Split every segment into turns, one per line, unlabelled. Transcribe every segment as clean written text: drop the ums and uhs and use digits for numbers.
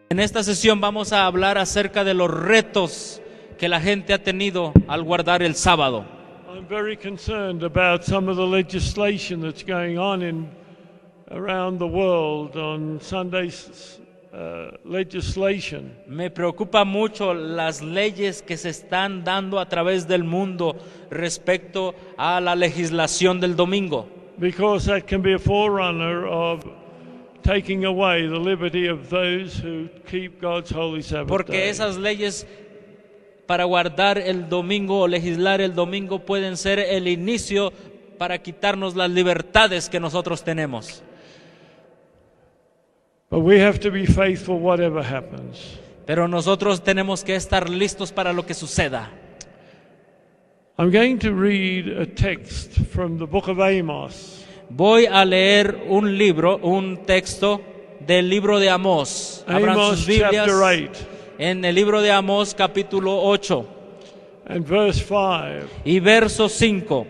En esta sesión vamos a hablar acerca de los retos que la gente ha tenido al guardar el sábado.
I'm very concerned about some of the legislation that's going on around the world on Sunday's legislation.
Me preocupa mucho las leyes que se están dando a través del mundo respecto a la legislación del domingo,
Because that can be a forerunner of taking away the liberty of those who keep God's holy Sabbath
porque
day.
esas leyes para guardar el domingo o legislar el domingo pueden ser el inicio para quitarnos las libertades que nosotros tenemos.
But we have to be faithful whatever happens.
Pero nosotros tenemos que estar listos para lo que suceda.
I'm going to read a text from the book of Amos.
Voy a leer un texto del libro de Amós. Abran
Amos
sus Biblias
chapter 8
en el libro de Amós capítulo 8
and verse 5.
y verso 5.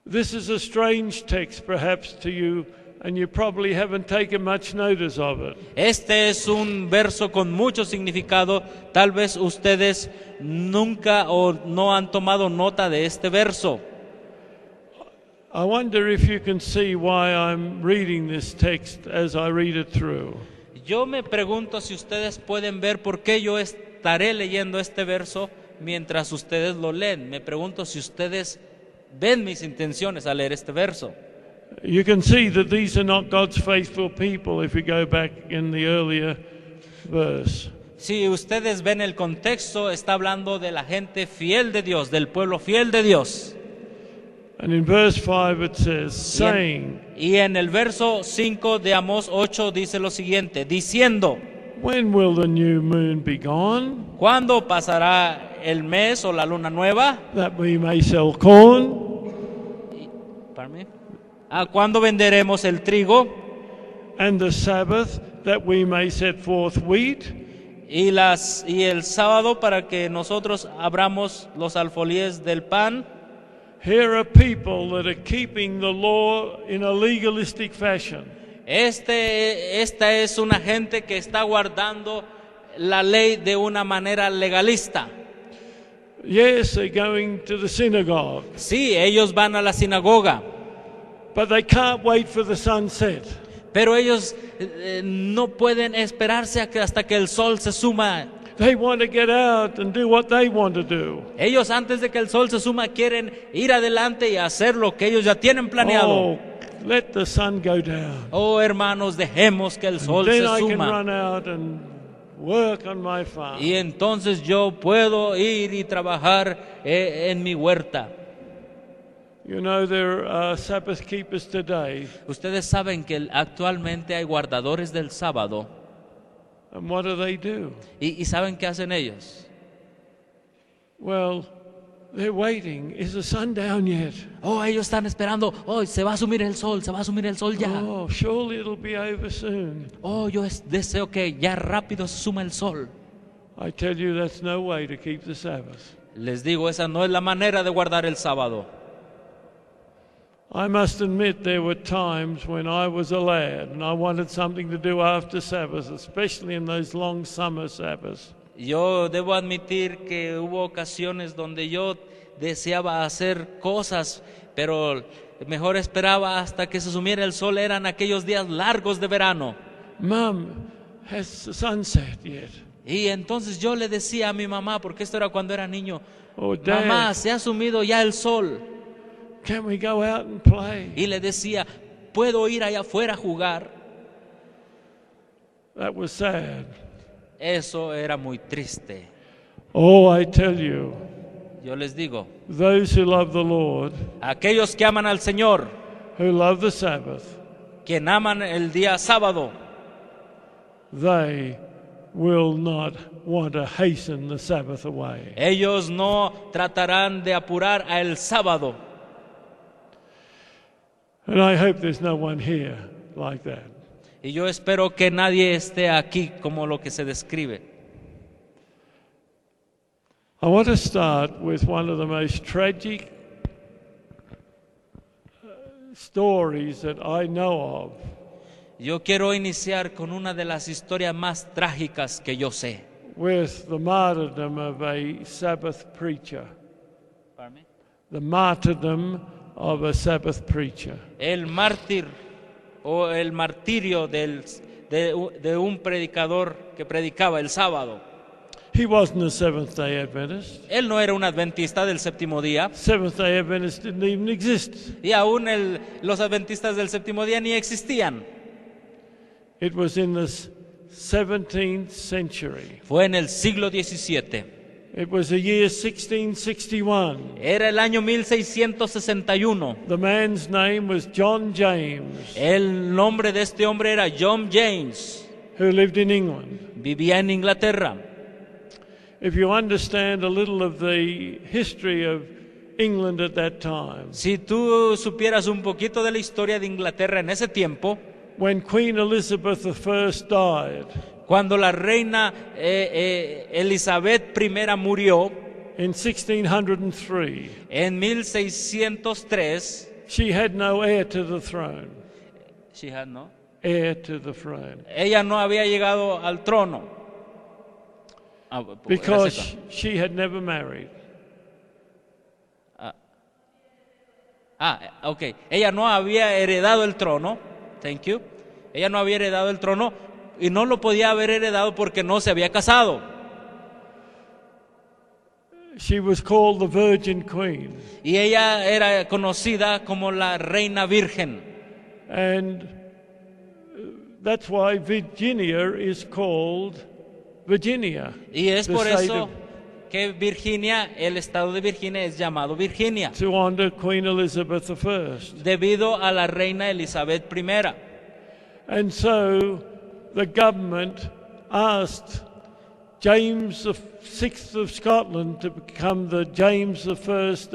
This is a strange text perhaps to you, and you probably haven't taken much notice of it.
Este es un verso con mucho significado. Tal vez ustedes nunca o no han tomado nota de este verso.
I wonder if you can see why I'm reading this text as I read it through.
Yo me pregunto si ustedes pueden ver por qué yo estaré leyendo este verso mientras ustedes lo leen. Me pregunto si ustedes ven mis intenciones al leer este verso.
You can see that these are not God's faithful people if you go back in the earlier verse.
Si ustedes ven el contexto, está hablando de la gente fiel de Dios, del pueblo fiel de Dios.
And in verse 5 it says, saying,
Y en el verso 5 de Amós 8 dice lo siguiente, diciendo,
when will the new moon be gone,
¿cuándo pasará el mes o la luna nueva?
that we may sell corn,
¿Cuándo venderemos el trigo?
and the Sabbath, that we may set forth wheat?
Y el sábado para que nosotros abramos los alfolíes del pan.
Here are people that are keeping the law in a legalistic fashion.
Esta es una gente que está guardando la ley de una manera legalista.
Yes, they're going to the synagogue,
Sí, ellos van a la sinagoga,
but they can't wait for the sunset.
pero ellos no pueden esperarse hasta que el sol se suma.
They want to get out and do what they want to do.
Ellos antes de que el sol se suma quieren ir adelante y hacer lo que ellos ya tienen planeado.
Oh, let the sun go down.
Oh, hermanos, dejemos que el sol
Then
se
I can
suma.
run out and work on my farm.
Y entonces yo puedo ir y trabajar en mi huerta.
You know, there are Sabbath keepers today,
Ustedes saben que actualmente hay guardadores del sábado.
and what do?
¿Y saben qué hacen ellos?
Well, they're waiting. Is the sun down yet?
Oh, ellos están esperando. Oh, se va a asumir el sol ya.
Oh, surely it'll be over soon.
Oh, yo deseo que ya rápido se suma el sol.
I tell you, that's no way to keep the Sabbath.
Les digo, esa no es la manera de guardar el sábado.
I must admit there were times when I was a lad and I wanted something to do after Sabbath, especially in those long summer Sabbaths.
Yo debo admitir que hubo ocasiones donde yo deseaba hacer cosas, pero mejor esperaba hasta que se sumiera el sol. Eran aquellos días largos de verano.
Mum, has the sun set yet?
Y entonces yo le decía a mi mamá, porque esto era cuando era niño,
Or Dad,
mamá, se ha sumido ya el sol.
can we go out and play?
Y le decía, ¿puedo ir allá afuera a jugar?
That was sad.
Eso era muy triste.
Oh, I tell you,
Yo les digo,
those who love the Lord,
aquellos que aman al Señor,
who love the Sabbath,
quien aman el día sábado,
they will not want to hasten the Sabbath away.
ellos no tratarán de apurar al sábado.
And I hope there's no one here like that.
Y yo espero que nadie esté aquí como lo que se describe.
I want to start with one of the most tragic stories that I know of.
Yo quiero iniciar con una de las historias más trágicas que yo sé.
with the martyrdom of a Sabbath preacher. The martyrdom of a Sabbath preacher.
El mártir o el martirio de un predicador que predicaba el sábado.
He wasn't a Seventh-day Adventist.
Él no era un adventista del séptimo día.
Seventh-day Adventists didn't even exist.
Y aún los adventistas del séptimo día ni existían.
It was in the 17th century.
Fue en el siglo XVII.
It was the year 1661.
Era el año 1661.
The man's name was John James,
El nombre de este hombre era John James.
who lived in England.
Vivía en Inglaterra.
If you understand a little of the history of England at that time,
Si tú supieras un poquito de la historia de Inglaterra en ese tiempo,
when Queen Elizabeth I died
cuando la reina Elizabeth I murió
in 1603,
en 1603,
she had no heir to the throne.
she had no,
Heir to the throne.
ella no había llegado al trono.
Because she had never married.
Ok. Ella no había heredado el trono. Thank you. Ella no había heredado el trono y no lo podía haber heredado porque no se había casado.
She was called the Virgin Queen.
Y ella era conocida como la reina virgen.
And that's why Virginia is called Virginia.
Y es
the
por
state
eso
of-
que Virginia, el estado de Virginia es llamado Virginia,
to honor Queen Elizabeth I.
debido a la reina Elizabeth I.
And so the government asked James VI of Scotland to become the James I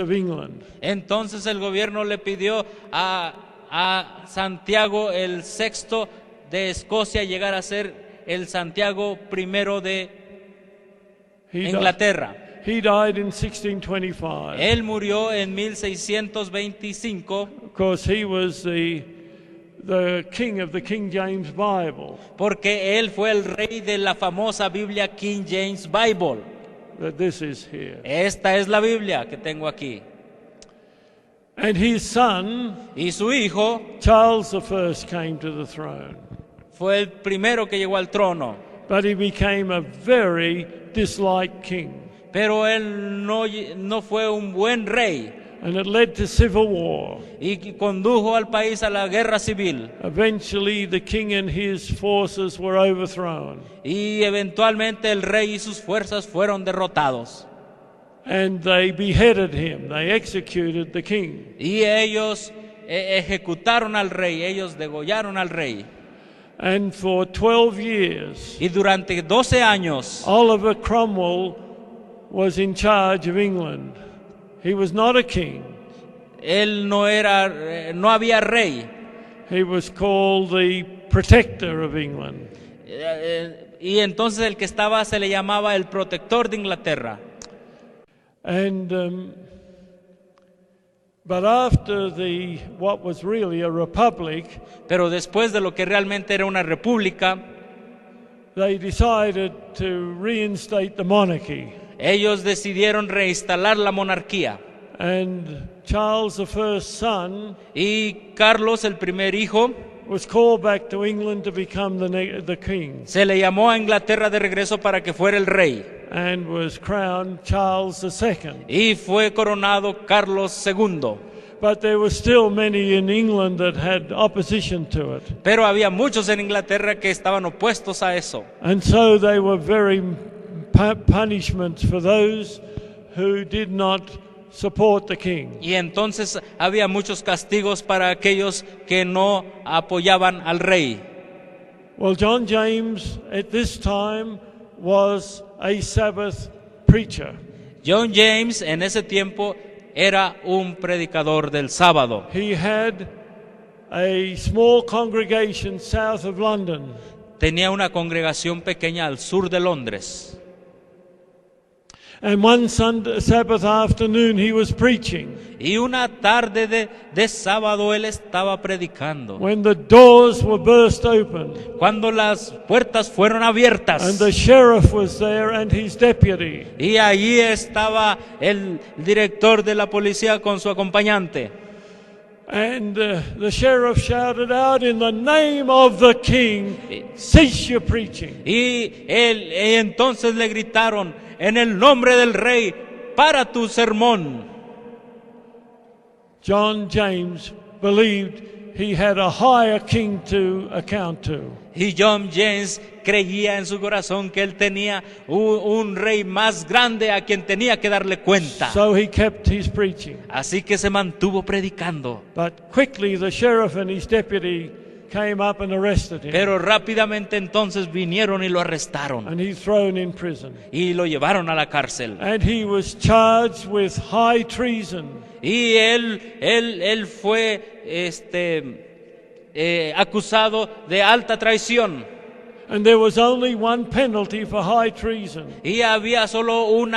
of England.
Entonces el gobierno le pidió a Santiago el sexto de Escocia llegar a ser el Santiago I de
He di-
Inglaterra.
He died in 1625.
Él murió en 1625
Of course, he was the king of the King James Bible
porque él fue el rey de la famosa Biblia King James Bible.
that this is here.
Esta es la Biblia que tengo aquí.
And his son,
Y su hijo
Charles I, came to the throne.
fue el primero que llegó al trono,
But he became a very disliked king.
pero él no fue un buen rey
And it led to civil war.
y condujo al país a la guerra civil.
Eventually, the king and his forces were overthrown.
Y eventualmente el rey y sus fuerzas fueron derrotados.
And they beheaded him. They executed the king.
Y ellos ejecutaron al rey, ellos degollaron al rey.
And for 12 years,
Y durante 12 años,
Oliver Cromwell was in charge of England. He was not a king.
él no había rey.
He was called the protector of England.
Y entonces el que estaba se le llamaba el protector de Inglaterra.
And but after what was really a republic,
Pero después de lo que realmente era una república,
they decided to reinstate the monarchy.
ellos decidieron reinstalar la monarquía.
And Charles I's son
Y Carlos, el primer hijo,
was called back to England to become the king,
se le llamó a Inglaterra de regreso para que fuera el rey.
and was crowned Charles II.
Y fue coronado Carlos II.
But there were still many in England that had opposition to it.
Pero había muchos en Inglaterra que estaban opuestos a eso.
And so they were very punishments for those who did not support the king.
Y entonces había muchos castigos para aquellos que no apoyaban al rey.
Well, John James at this time was a Sabbath preacher.
John James en ese tiempo era un predicador del sábado.
He had a small congregation south of London.
Tenía una congregación pequeña al sur de Londres.
And one Sabbath afternoon he was preaching.
Y una tarde de sábado él estaba predicando.
When the doors were burst open.
Cuando las puertas fueron abiertas.
And the sheriff was there and his deputy.
Y allí estaba el director de la policía con su acompañante.
And the sheriff shouted out, "In the name of the king, cease your preaching."
Y entonces le gritaron, en el nombre del rey, para tu sermón.
John James believed he had a higher king to account to.
Y John James creía en su corazón que él tenía un rey más grande a quien tenía que darle cuenta.
So he kept his preaching.
Así que se mantuvo predicando.
But quickly the sheriff and his deputy came up and arrested him.
Pero rápidamente entonces vinieron y lo arrestaron.
And he's thrown in prison.
Y lo llevaron a la cárcel.
And he was charged with high treason.
Y él fue acusado de alta traición.
And there was only one penalty for high treason.
Y había solo un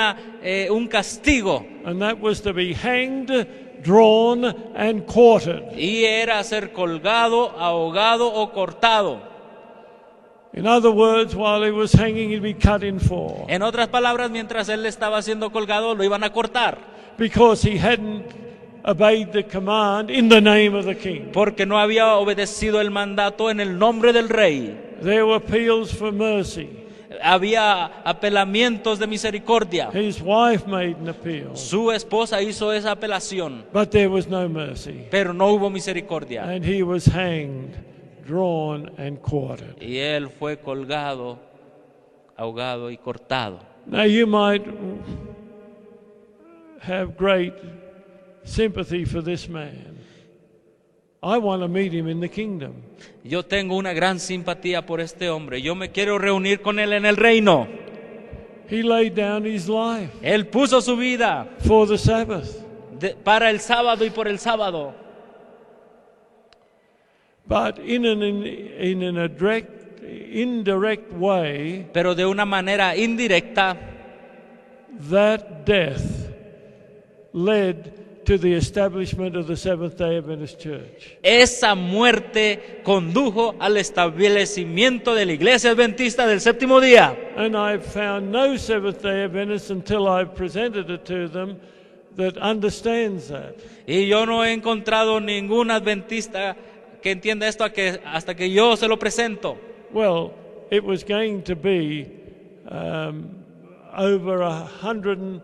castigo.
And that was to be hanged, drawn and quartered.
Y era ser colgado, ahogado o cortado.
In other words, while he was hanging, he'd be cut in four.
En otras palabras, mientras él estaba siendo colgado, lo iban a cortar.
Because he hadn't obeyed the command in the name of the king.
Porque no había obedecido el mandato en el nombre del rey.
There were appeals for mercy.
Había apelamientos de misericordia.
His wife made an appeal.
Su esposa hizo esa apelación.
But there was no mercy.
Pero no hubo misericordia.
And he was hanged, drawn and quartered.
Y él fue colgado, ahogado y cortado.
Now you might have great sympathy for this man. I want to meet him in the kingdom.
Yo tengo una gran simpatía por este hombre. Yo me quiero reunir con él en el reino.
He laid down his life
Él puso su vida
for the Sabbath.
para el sábado y por el sábado.
But in an indirect way,
Pero de una manera indirecta,
that death led to the establishment of the Seventh-day Adventist Church.
esa muerte condujo al establecimiento de la Iglesia Adventista del Séptimo Día.
And I've found no Seventh-day Adventist until I've presented it to them that understands that.
Y yo no he encontrado ningún adventista que entienda esto hasta que yo se lo presento.
Well, it was going to be over 180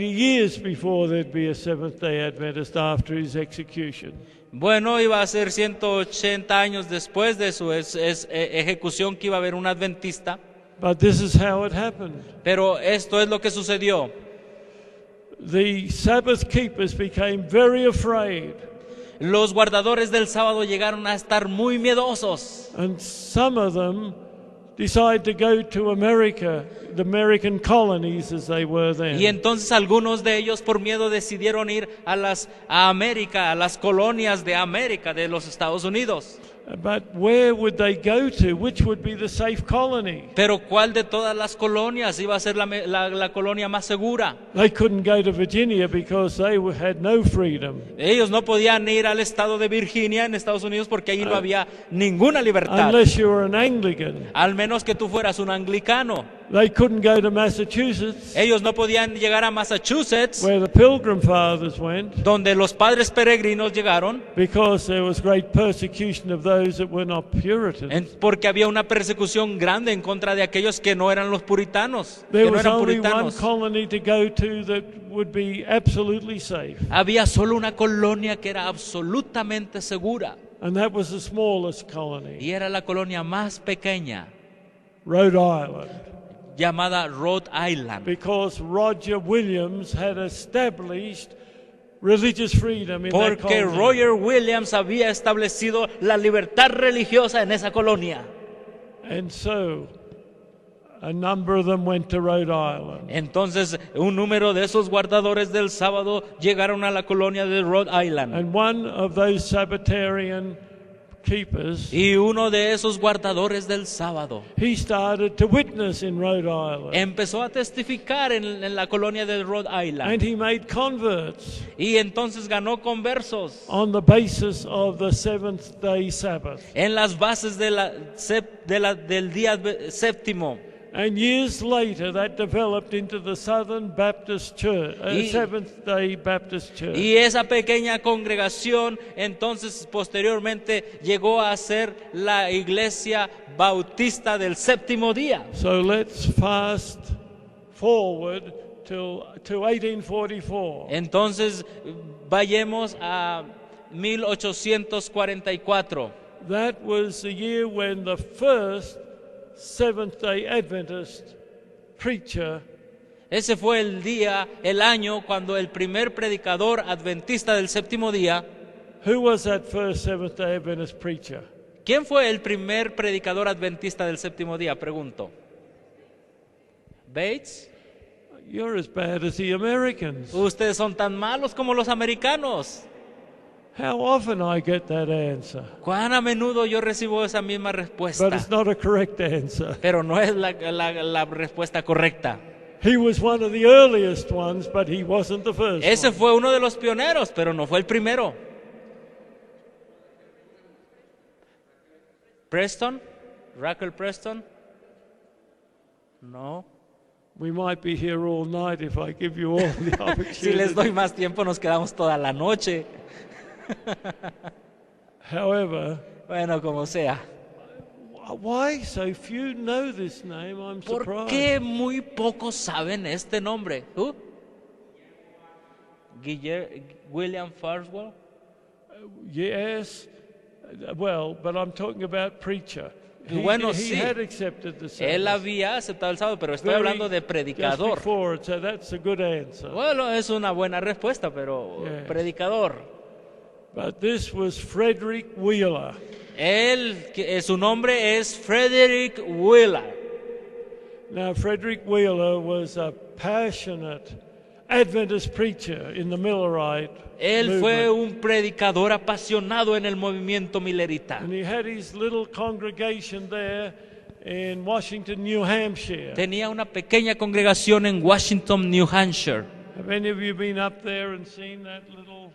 years before there'd be a Seventh-day Adventist after his execution.
Bueno, iba a ser 180 años después de su ejecución que iba a haber un adventista.
But this is how it happened.
Pero esto es lo que sucedió.
The Sabbath keepers became very afraid.
Los guardadores del sábado llegaron a estar muy miedosos.
And some of them decided to go to America, the American colonies as they were then.
Y entonces algunos de ellos por miedo decidieron ir a América, a las colonias de América, de los Estados Unidos.
But where would they go to? Which would be the safe colony?
Pero ¿cuál de todas las colonias iba a ser la colonia más segura?
They couldn't go to Virginia because they had no freedom.
Ellos no podían ir al estado de Virginia en Estados Unidos porque allí no había ninguna libertad.
Unless you were an Anglican.
Al menos que tú fueras un anglicano.
They couldn't go to Massachusetts,
Ellos no podían llegar a Massachusetts,
where the Pilgrim Fathers went,
donde los padres peregrinos llegaron,
because there was great persecution of those that were not Puritans.
porque había una persecución grande en contra de aquellos que no eran los puritanos,
There
que no
was
eran
only one
puritanos.
colony to go to that would be absolutely safe,
Había solo una colonia que era absolutamente segura,
and that was the smallest colony,
y era la colonia más pequeña,
Rhode Island,
llamada Rhode Island,
because Roger Williams had established religious freedom in that
porque
colony.
Roger Williams había establecido la libertad religiosa en esa colonia.
And so a number of them went to Rhode Island.
Entonces un número de esos guardadores del sábado llegaron a la colonia de Rhode Island.
And one of those Sabbatarian keepers,
Y uno de esos guardadores del sábado
he started to witness in Rhode Island.
empezó a testificar en la colonia de Rhode
And
Island.
he made converts
Y entonces ganó conversos
on the basis of the seventh day Sabbath.
en las bases del día séptimo.
And years later, that developed into the Southern Baptist Church, Seventh Day Baptist Church.
Y esa pequeña congregación entonces posteriormente llegó a ser la iglesia bautista del séptimo día.
So let's fast forward to 1844.
Entonces vayamos a 1844.
That was the year when the first Seventh-day Adventist preacher
Ese fue el año cuando el primer predicador adventista del séptimo día.
Who was that first Seventh-day Adventist preacher?
¿Quién fue el primer predicador adventista del séptimo día? Pregunto. ¿Bates?
You're as bad as the Americans.
Ustedes son tan malos como los americanos.
How often I get that answer.
¿Cuán a menudo yo recibo esa misma
But
respuesta?
it's not a correct answer.
Pero no es la respuesta correcta.
He was one of the earliest ones, but he wasn't the first
Ese
one.
fue uno de los pioneros, pero no fue el primero. ¿Preston? ¿Raquel Preston? No.
We might be here all night if I give you all the
Si les doy
opportunity.
más tiempo nos quedamos toda la noche.
However,
Bueno, como sea.
why so few know this name? I'm
¿Por
surprised.
qué muy pocos saben este nombre? William Farnsworth.
Yes, well, but I'm talking about preacher.
Bueno,
he
sí.
had accepted the
Él
service.
había aceptado el sábado, pero estoy
Very-
hablando de
just
predicador.
before it, so that's a good answer.
Bueno, es una buena respuesta, pero
Yes.
predicador.
But this was Frederick Wheeler.
Su nombre es Frederick Wheeler.
Now, Frederick Wheeler was a passionate Adventist preacher in the Millerite
Él fue
movement.
un predicador apasionado en el movimiento milerita.
And he had his little congregation there in Washington, New Hampshire.
Tenía una pequeña congregación en Washington, New Hampshire.
Have any of you been up there and seen that little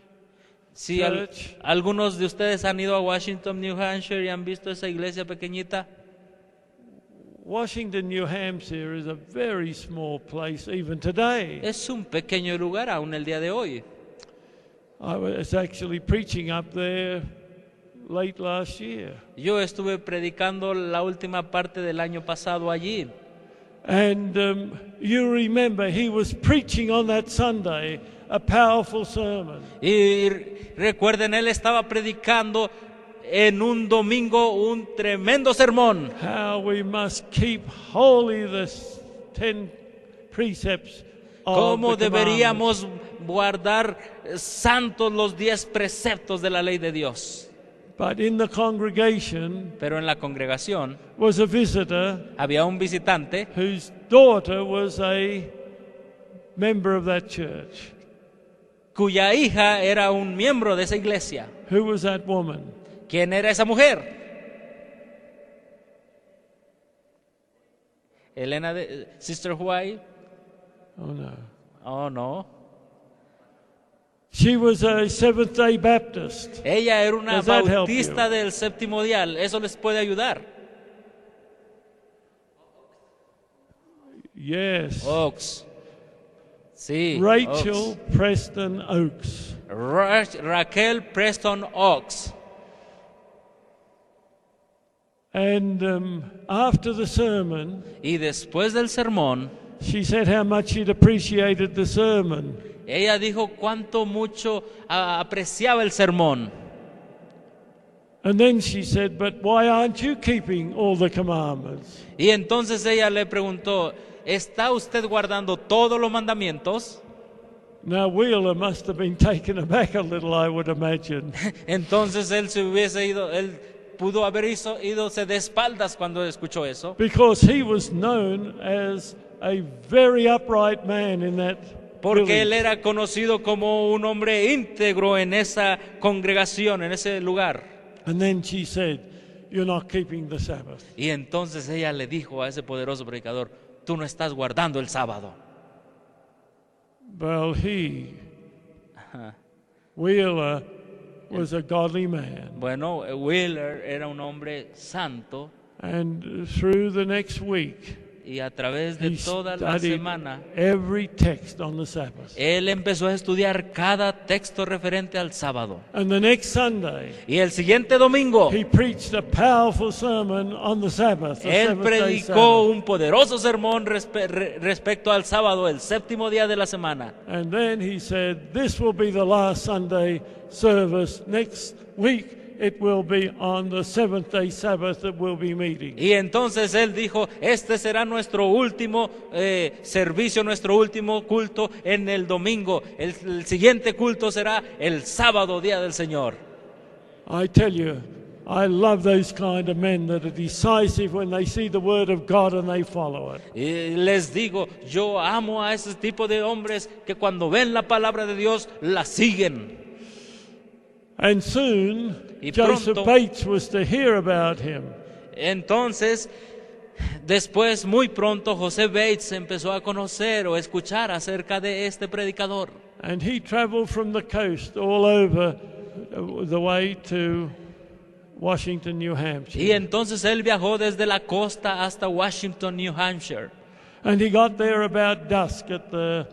Si
church?
algunos de ustedes han ido a Washington, New Hampshire y han visto esa iglesia pequeñita.
Washington, New Hampshire is a very small place even today.
Es un pequeño lugar aún el día de hoy.
I was actually preaching up there late last year.
Yo estuve predicando la última parte del año pasado allí.
And you remember he was preaching on that Sunday a powerful sermon.
Y recuerden, él estaba predicando en un domingo un tremendo sermón.
How we must keep holy the 10 precepts of
Cómo
the commandments.
deberíamos guardar santos los 10 preceptos de la ley de Dios.
But in the congregation
Pero en la congregación
was a visitor
había un visitante
whose daughter was a member of that church.
cuya hija era un miembro de esa iglesia.
Who was that woman?
¿Quién era esa mujer? Elena de Sister White.
Oh no.
Oh, no.
She was a Seventh-day Baptist.
Ella era una
Does that help
bautista
you?
del séptimo día. ¿Eso les puede ayudar?
Yes.
Oaks. Sí.
Rachel
Oaks.
Preston Oaks.
Raquel Preston Oaks.
And after the sermon,
Y después del sermón,
she said how much she'd appreciated the sermon.
ella dijo cuánto mucho apreciaba el sermón.
And then she said, but why aren't you keeping all the commandments?
Y entonces ella le preguntó, ¿está usted guardando todos los mandamientos?
Now, Wheeler must have been taken aback a little, I would imagine.
Entonces él se hubiese ido, él pudo haber idose de espaldas cuando escuchó eso,
Because he was known as a very upright man in that
porque él
village.
era conocido como un hombre íntegro en esa congregación, en ese lugar.
And then she said, "You're not keeping the Sabbath."
Y entonces ella le dijo a ese poderoso predicador, tú no estás guardando el sábado.
Well, Wheeler, was a godly man.
Bueno, Wheeler era un hombre santo
And through the next week,
y a través de
he
toda la
studied
semana
every text on the Sabbath.
él empezó a estudiar cada texto referente al sábado.
And the next Sunday,
Y el siguiente domingo
he preached a powerful sermon on the Sabbath, the
él
seventh-day
predicó
Sabbath.
un poderoso sermón respecto al sábado, el séptimo día de la semana.
And then he said, "This will be the last Sunday service. Next week, it will be on the seventh-day Sabbath that we'll be meeting."
Y entonces él dijo, este será nuestro último servicio, nuestro último culto en el domingo. El siguiente culto será el sábado, día del Señor.
I tell you, I love those kind of men that are decisive when they see the word of God and they follow it.
Y les digo, yo amo a ese tipo de hombres que cuando ven la palabra de Dios, la siguen.
And soon,
Y
Joseph
pronto-
Bates was to hear about him.
Entonces, después, muy pronto, José Bates empezó a conocer o escuchar acerca de este predicador.
And he traveled from the coast all over the way to Washington, New Hampshire.
Y entonces él viajó desde la costa hasta Washington, New Hampshire.
And he got there about dusk at the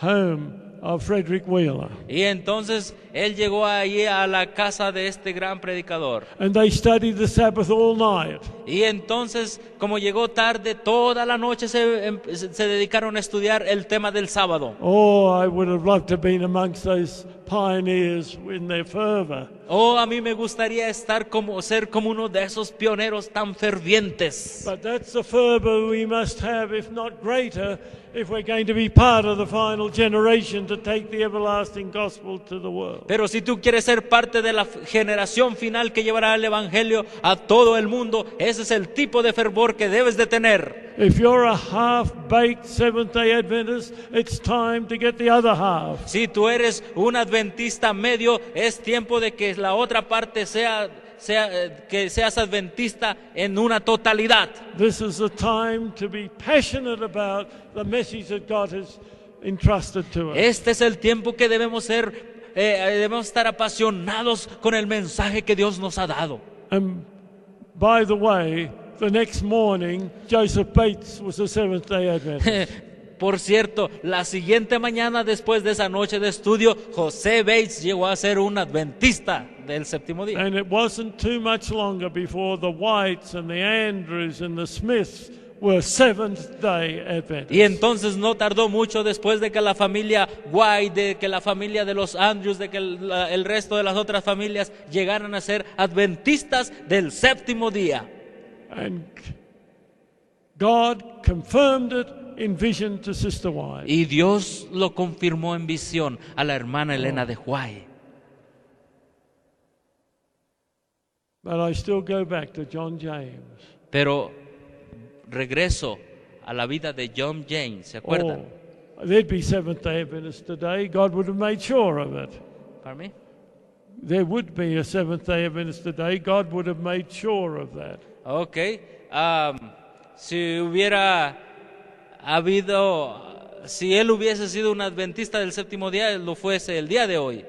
home of Frederick Wheeler.
Y entonces él llegó allí a la casa de este gran predicador.
And they studied the Sabbath all night.
Y entonces, como llegó tarde, toda la noche se dedicaron a estudiar el tema del sábado.
Oh, I would have loved to have been amongst those pioneers in their fervor.
Oh, a mí me gustaría ser como uno de esos pioneros tan fervientes.
But that's the fervor we must have, if not greater, if we're going to be part of the final generation to take the everlasting gospel to the world.
Pero si tú quieres ser parte de la generación final que llevará el evangelio a todo el mundo, ese es el tipo de fervor que debes de tener.
If you're a half-baked Seventh-day Adventist, it's time to get the other half.
Si tú eres un adventista medio, es tiempo de que la otra parte que seas adventista en una totalidad.
This is the time to be passionate about the message that God has entrusted to us.
Este es el tiempo que debemos estar apasionados con el mensaje que Dios nos ha dado.
And by the way, the next morning, Joseph Bates was a Seventh-day Adventist.
Por cierto, la siguiente mañana después de esa noche de estudio, José Bates llegó a ser un adventista del séptimo día.
And it wasn't too much longer before the Whites and the Andrews and the Smiths were Seventh-day Adventists.
Y entonces no tardó mucho después de que la familia White, de que la familia de los Andrews, de que el resto de las otras familias llegaran a ser adventistas del séptimo día.
And God confirmed it in vision to Sister White.
Y Dios lo confirmó en visión a la hermana Elena de White.
But I still go back to John James.
Pero regreso a la vida de John James, ¿se acuerdan?
Oh, there'd be Seventh-day Adventists today. God would have made sure of it.
¿Para mí?
There would be a Seventh-day Adventist today. God would have made sure of that.
Ok. Si hubiera si él hubiese sido un adventista del séptimo día, él lo fuese el día de hoy.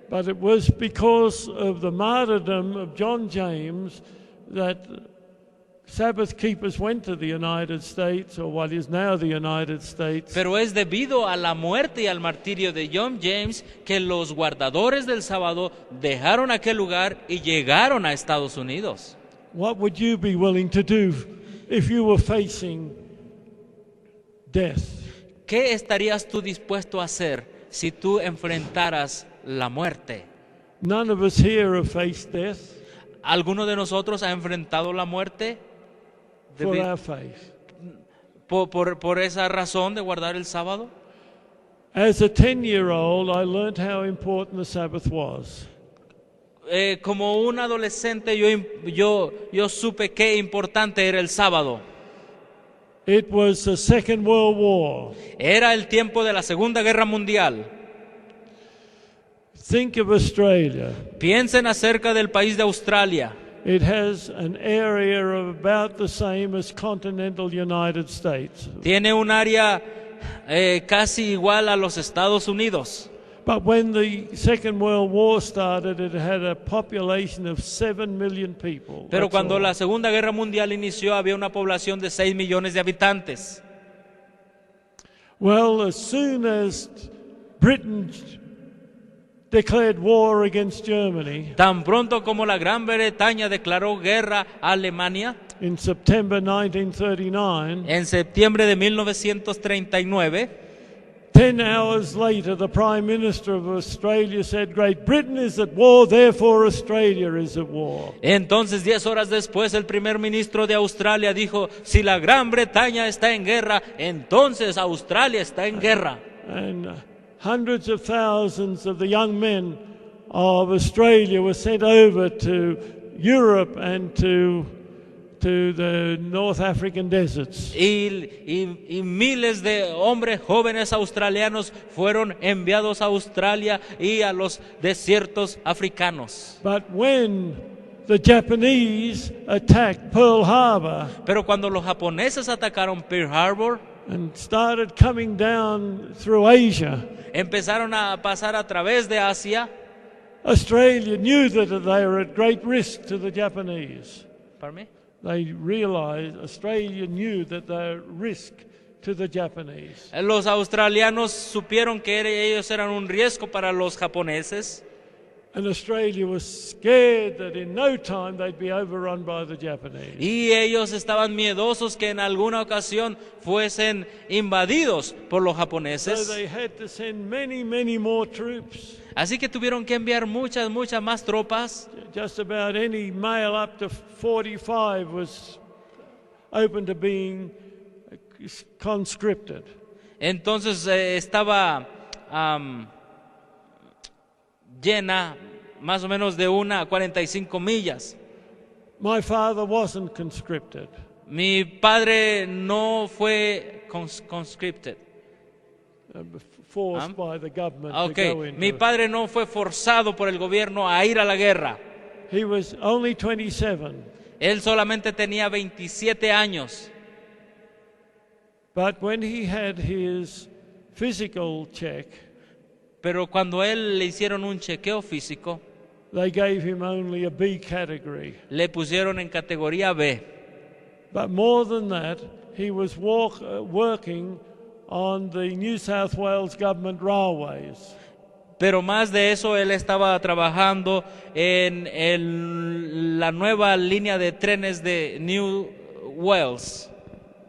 But it was because of the martyrdom of John James that Sabbath keepers went to the United States, or what is now the United States.
Pero es debido a la muerte y al martirio de John James que los guardadores del sábado dejaron aquel lugar y llegaron a Estados Unidos.
What would you be willing to do if you were facing death?
¿Qué estarías tú dispuesto a hacer si tú enfrentaras la muerte?
None of us here have faced death
¿Alguno de nosotros ha enfrentado la muerte?
for our faith.
Por esa razón de guardar el sábado.
As a 10-year-old, I learned how important the Sabbath was.
Como un adolescente yo supe qué importante era el sábado.
It was the Second World War.
Era el tiempo de la Segunda Guerra Mundial.
Think of Australia.
Piensen acerca del país de Australia.
It has an area of about the same as continental United States.
Tiene un área casi igual a los Estados Unidos.
But when the Second World War started, it had a population of 7 million people.
Pero
That's
cuando
all.
la Segunda Guerra Mundial inició, había una población de 6 millones de habitantes.
Well, as soon as Britain declared war against Germany
Tan pronto como la Gran Bretaña declaró guerra a Alemania,
in September 1939,
en septiembre de 1939,
10 hours later, the Prime Minister of Australia said, Great Britain is at war, therefore Australia is at war.
entonces 10 horas después el primer ministro de Australia dijo, si la Gran Bretaña está en guerra, entonces Australia está en guerra.
And hundreds of thousands of the young men of Australia were sent over to Europe and to the North African deserts.
Y miles de hombres jóvenes australianos fueron enviados a Australia y a los desiertos africanos.
But when the Japanese attacked Pearl Harbor
Pero cuando los japoneses atacaron Pearl Harbor,
and started coming down through Asia,
empezaron a pasar a través de Asia.
Australia knew that they were at great risk to the Japanese.
Pardon me?
They realized, Australia knew that they were at risk to the Japanese.
Los australianos supieron que ellos eran un riesgo para los japoneses.
And Australia was scared that in no time they'd be overrun by the Japanese.
Y ellos estaban miedosos que en alguna ocasión fuesen invadidos por los
So
japoneses.
they had to send many, many more troops.
Así que tuvieron que enviar muchas más tropas.
Just about any male up to 45 was open to being conscripted.
Entonces estaba llena más o menos de 1 a 45 millas.
My father wasn't conscripted.
Mi padre no fue conscripted.
Forced by the government to
Okay,
go into
mi
it.
padre no fue forzado por el gobierno a ir a la guerra.
He was only 27,
Él solamente tenía 27 años.
but when he had his physical check,
Pero cuando él le hicieron un chequeo físico,
they gave him only a B category.
le pusieron en categoría B.
But more than that, he was working on the New South Wales government railways.
Pero más de eso, él estaba trabajando en la nueva línea de trenes de New Wales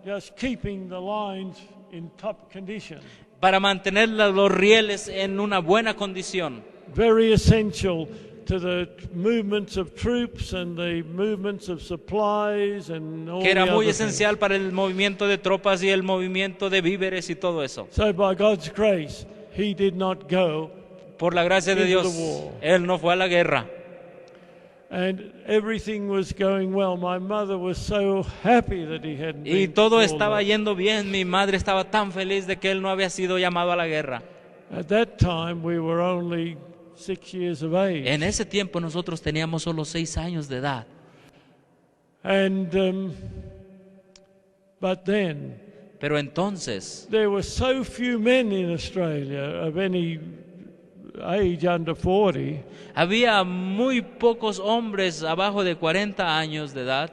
Just keeping the lines in top condition.
para mantener los rieles en una buena condición.
Very essential to the movements of troops and the movements of supplies and all
Que era
the
muy
other
esencial para el movimiento de tropas y el movimiento de víveres y todo eso.
things. So by God's grace, he did not go,
Por la gracia de
Into
Dios,
the war.
él no fue a la guerra.
and everything was going well. My mother was so happy that he hadn't
Y
been
todo
called
estaba
up.
yendo bien. Mi madre estaba tan feliz de que él no había sido llamado a la guerra.
At that time, we were only 6 years of age.
En ese tiempo nosotros teníamos solo 6 años de edad.
And but then
Pero entonces
there were so few men in Australia of any age under 40
había muy pocos hombres abajo de 40 años de edad.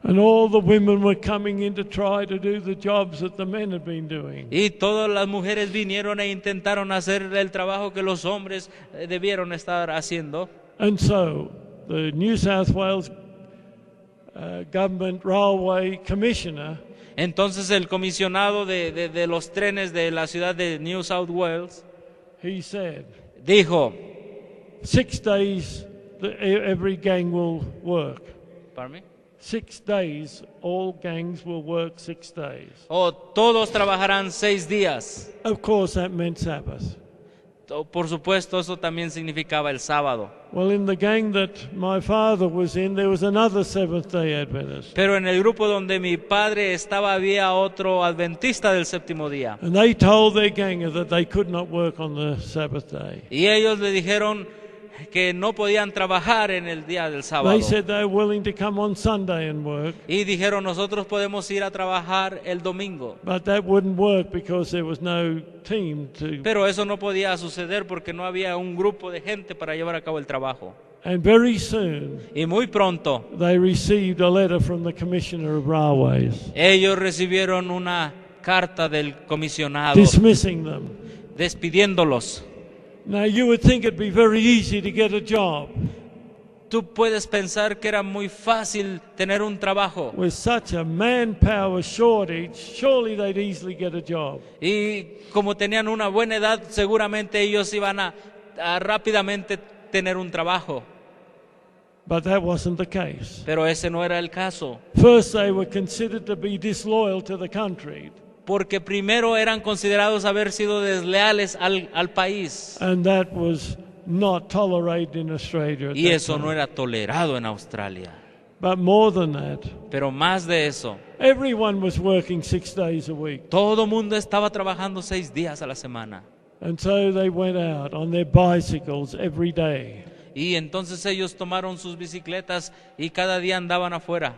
and all the women were coming in to try to do the jobs that the men had been doing.
Y todas las mujeres vinieron e intentaron hacer el trabajo que los hombres debieron estar haciendo.
And so the New South Wales Government Railway Commissioner
Entonces el comisionado de los trenes de la ciudad de New South Wales
he said
dijo,
6 days every gang will work.
Pardon me?
6 days, all gangs will work 6 days.
Todos trabajarán 6 días.
Of course, that meant Sabbath.
Por supuesto, eso también significaba el sábado.
Well, in the gang that my father was in, there was another Seventh-day Adventist.
Pero en el grupo donde mi padre estaba había otro adventista del séptimo día.
And they told their ganger that they could not work on the Sabbath day.
Y ellos le dijeron que no podían trabajar en el día del sábado.
They said they were willing to come on Sunday and work,
Y dijeron, nosotros podemos ir a trabajar el domingo.
but that wouldn't work because there was no team to.
Pero eso no podía suceder porque no había un grupo de gente para llevar a cabo el trabajo.
And very soon,
Y muy pronto
they received a letter from the Commissioner of Railways
ellos recibieron una carta del comisionado
dismissing them.
despidiéndolos.
Now, you would think it'd be very easy to get a job.
Tú puedes pensar que era muy fácil tener un trabajo.
With such a manpower shortage, surely they'd easily get a job.
Y como tenían una buena edad, seguramente ellos iban a rápidamente tener un trabajo.
But that wasn't the case.
Pero ese no era el caso.
First, they were considered to be disloyal to the country,
Porque primero eran considerados haber sido desleales al país.
and that was not tolerated in Australia at
Y
that
eso
time.
no era tolerado en Australia.
But more than that,
Pero más de eso,
everyone was working 6 days a week.
todo mundo estaba trabajando 6 días a la semana.
And so they went out on their bicycles every day.
Y entonces ellos tomaron sus bicicletas y cada día andaban afuera.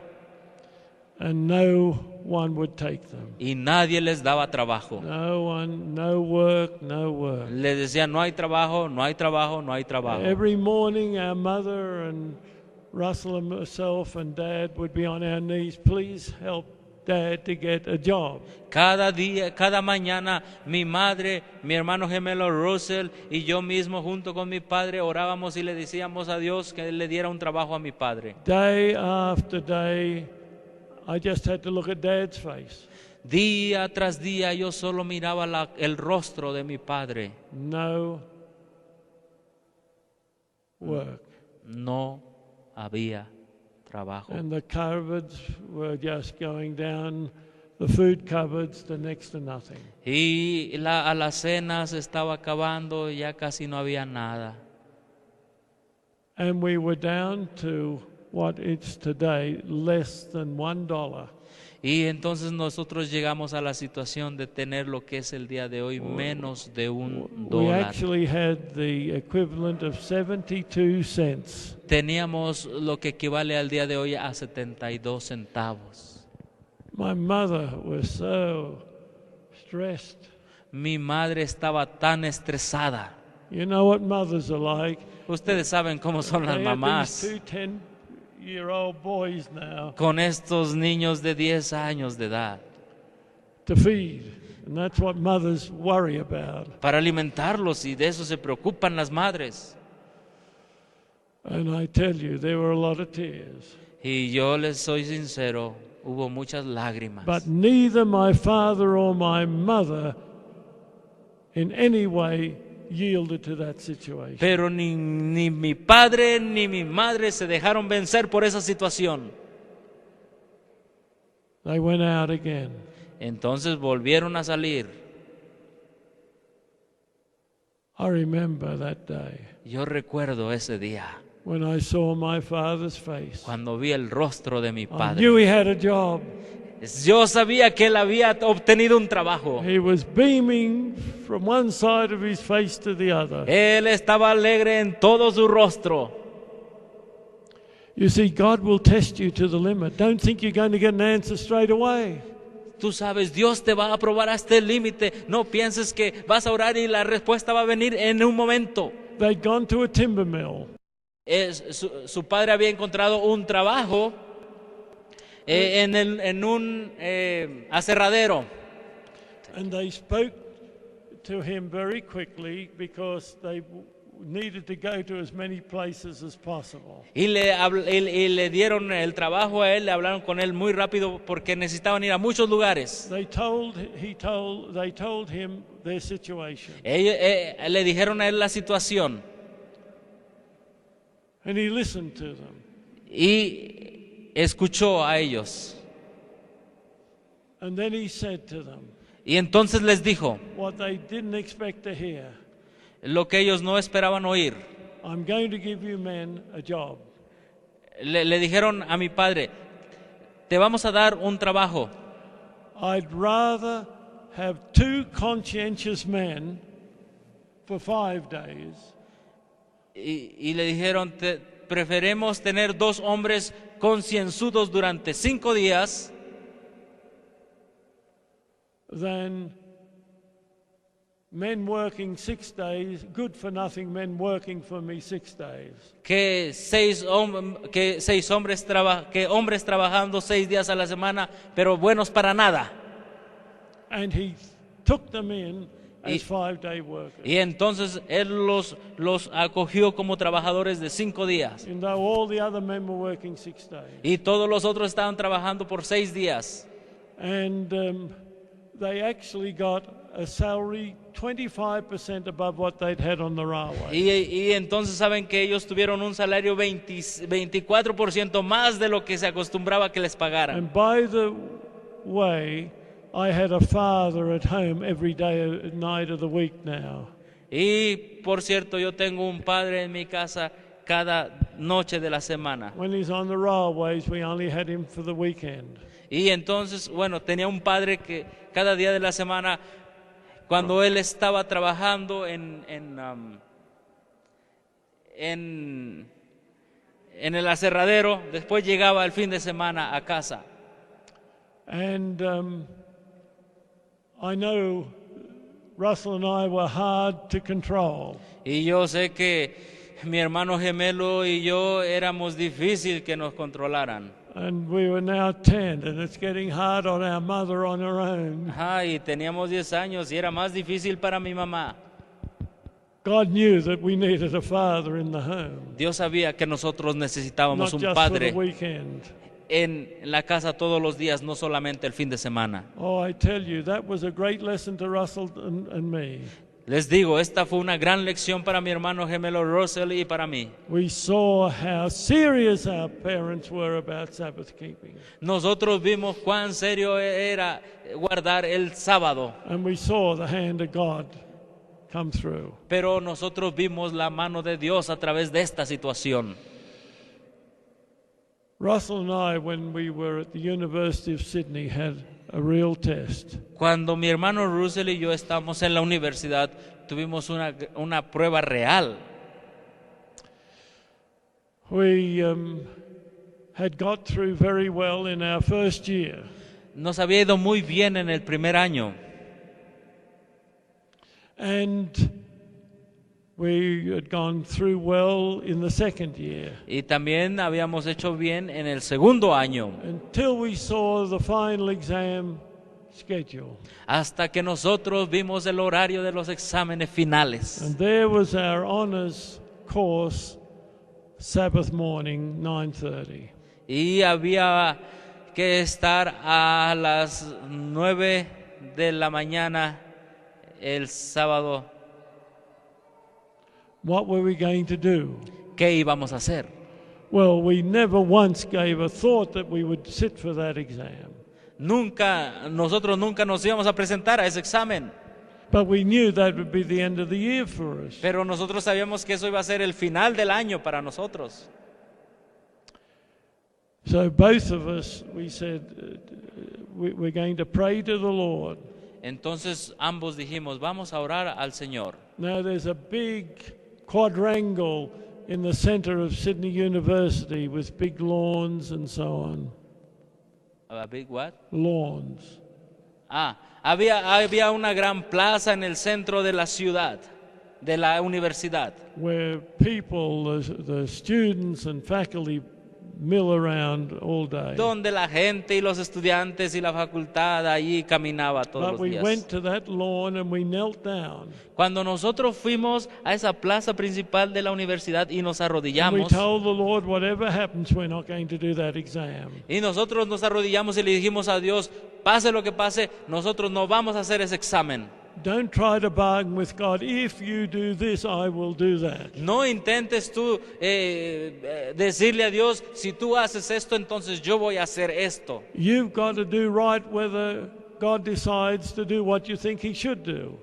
And no one would take them.
Y nadie les daba trabajo.
No one, no work, no work.
Les decían, no hay trabajo, no hay trabajo, no hay trabajo.
Every morning, our mother and Russell and myself and Dad would be on our knees. Please help Dad to get a job.
Cada día, cada mañana, mi madre, mi hermano gemelo Russell y yo mismo junto con mi padre orábamos y le decíamos a Dios que le diera un trabajo a mi padre.
Day after day, I just had to look at Dad's face.
Día tras día yo solo miraba el rostro de mi padre.
No work.
No había trabajo.
And the cupboards were just going down, the food cupboards, to next to nothing.
Y la alacena se estaba acabando y ya casi no había nada.
And we were down to what it's today, less than $1.
Y entonces nosotros llegamos a la situación de tener lo que es el día de hoy menos de $1.
We actually had the equivalent of 72 cents.
Teníamos lo que equivale al día de hoy a 72 centavos.
My mother was so stressed.
Mi madre estaba tan estresada.
You know what mothers are like.
Ustedes saben cómo son las
They have
mamás
these 2 10-year-old boys now
con estos niños de 10 años de edad
to feed. And that's what mothers worry about.
para alimentarlos, y de eso se preocupan las madres.
And I tell you, there were a lot of tears.
Y yo les soy sincero, hubo muchas lágrimas.
But neither my father or my mother in any way yielded to that situation.
Pero ni mi padre ni mi madre se dejaron vencer por esa situación.
They went out again.
Entonces volvieron a salir.
I remember that day
Yo recuerdo ese día,
when I saw my father's face.
cuando vi el rostro de mi
I knew
padre.
he had a job.
Yo sabía que él había obtenido un trabajo.
He was beaming from one side of his face to the other.
Él estaba alegre en todo su rostro.
You see, God will test you to the limit. Don't think you're going to get an answer straight away.
Tú sabes, Dios te va a probar hasta el límite. No pienses que vas a orar y la respuesta va a venir en un momento.
They'd gone to a timber mill.
Su padre había encontrado un trabajo en un aserradero.
And they spoke to him very quickly because they needed to go to as many places as possible.
Y le dieron el trabajo a él, le hablaron con él muy rápido porque necesitaban ir a muchos lugares.
They told him their situation.
Le dijeron a él la situación
And he listened to them.
y escuchó a ellos.
And then he said to them
Y entonces les dijo
what they didn't expect to hear.
lo que ellos no esperaban oír.
I'm going to give you men a job.
le dijeron a mi padre, te vamos a dar un trabajo.
I'd rather have 2 conscientious men for 5 days
Y le dijeron, preferemos tener 2 hombres concienzudos durante 5 días
than men working 6 days, good for nothing men working for me 6 days.
que hombres trabajando 6 días a la semana, pero buenos para nada.
And he took them in
Y-
as 5-day workers.
Y entonces él los acogió como trabajadores de 5 días.
And though all the other men were working 6 days.
Y todos los otros estaban trabajando por 6 días.
And they actually got a salary 25% above what they'd had on the railway.
Y entonces saben que ellos tuvieron un salario 24% más de lo que se acostumbraba que les pagaran.
And by the way, I had a father at home every day, night of the week now.
Y por cierto, yo tengo un padre en mi casa cada noche de la semana.
When he's on the railways, we only had him for the weekend.
Y entonces, bueno, tenía un padre que cada día de la semana, cuando él estaba trabajando en el aserradero, después llegaba el fin de semana a casa.
And I know Russell and I were hard to control.
Y yo sé que mi hermano gemelo y yo éramos difícil que nos controlaran.
And we were now 10, and it's getting hard on our mother on her own.
Ajá, y teníamos 10 años y era más difícil para mi mamá.
God knew that we needed a father in the home,
Dios sabía que nosotros necesitábamos
not
un
just for the
padre
weekend.
en la casa todos los días, no solamente el fin de semana.
Oh, I tell you, that was a great lesson to Russell and me.
Les digo, esta fue una gran lección para mi hermano gemelo Russell y para mí.
We saw how serious our parents were about Sabbath keeping.
Nosotros vimos cuán serio era guardar el sábado,
And we saw the hand of God come through.
pero nosotros vimos la mano de Dios a través de esta situación.
Russell and I, when we were at the University of Sydney, had a real test.
Cuando mi hermano Russell y yo estábamos en la universidad, tuvimos una prueba real.
We had got through very well in our first year.
Nos había ido muy bien en el primer año.
And we had gone through well in the second year.
Y también habíamos hecho bien en el segundo año,
Until we saw the final exam schedule.
hasta que nosotros vimos el horario de los exámenes finales.
And there was our honors course, Sabbath morning, 9:30.
Y había que estar a las 9 de la mañana el sábado.
What were we going to do?
¿Qué íbamos a hacer?
Well, we never once gave a thought that we would sit for that exam.
Nosotros nunca nos íbamos a presentar a ese examen,
But we knew that would be the end of the year for us.
pero nosotros sabíamos que eso iba a ser el final del año para nosotros.
So both of us, we said, we're going to pray to the Lord.
Entonces ambos dijimos, vamos a orar al Señor.
Now there's a big quadrangle in the center of Sydney University with big lawns and so on.
A big what?
Lawns.
Había una gran plaza en el centro de la ciudad, de la universidad,
Where people, the students and faculty mill around all day.
donde la gente y los estudiantes y la facultad allí caminaba todos
But
los
we
días.
went to that lawn and we knelt down.
Cuando nosotros fuimos a esa plaza principal de la universidad y nos
And we
arrodillamos,
told the Lord, whatever happens, we're not going to do that exam.
y nosotros nos arrodillamos y le dijimos a Dios, pase lo que pase, nosotros no vamos a hacer ese examen.
Don't try to bargain with God. If you do this, I will do that.
No intentes tú decirle a Dios, si tú haces esto, entonces yo voy a hacer esto.
You've got to do right whether God decides to do what you think he should do.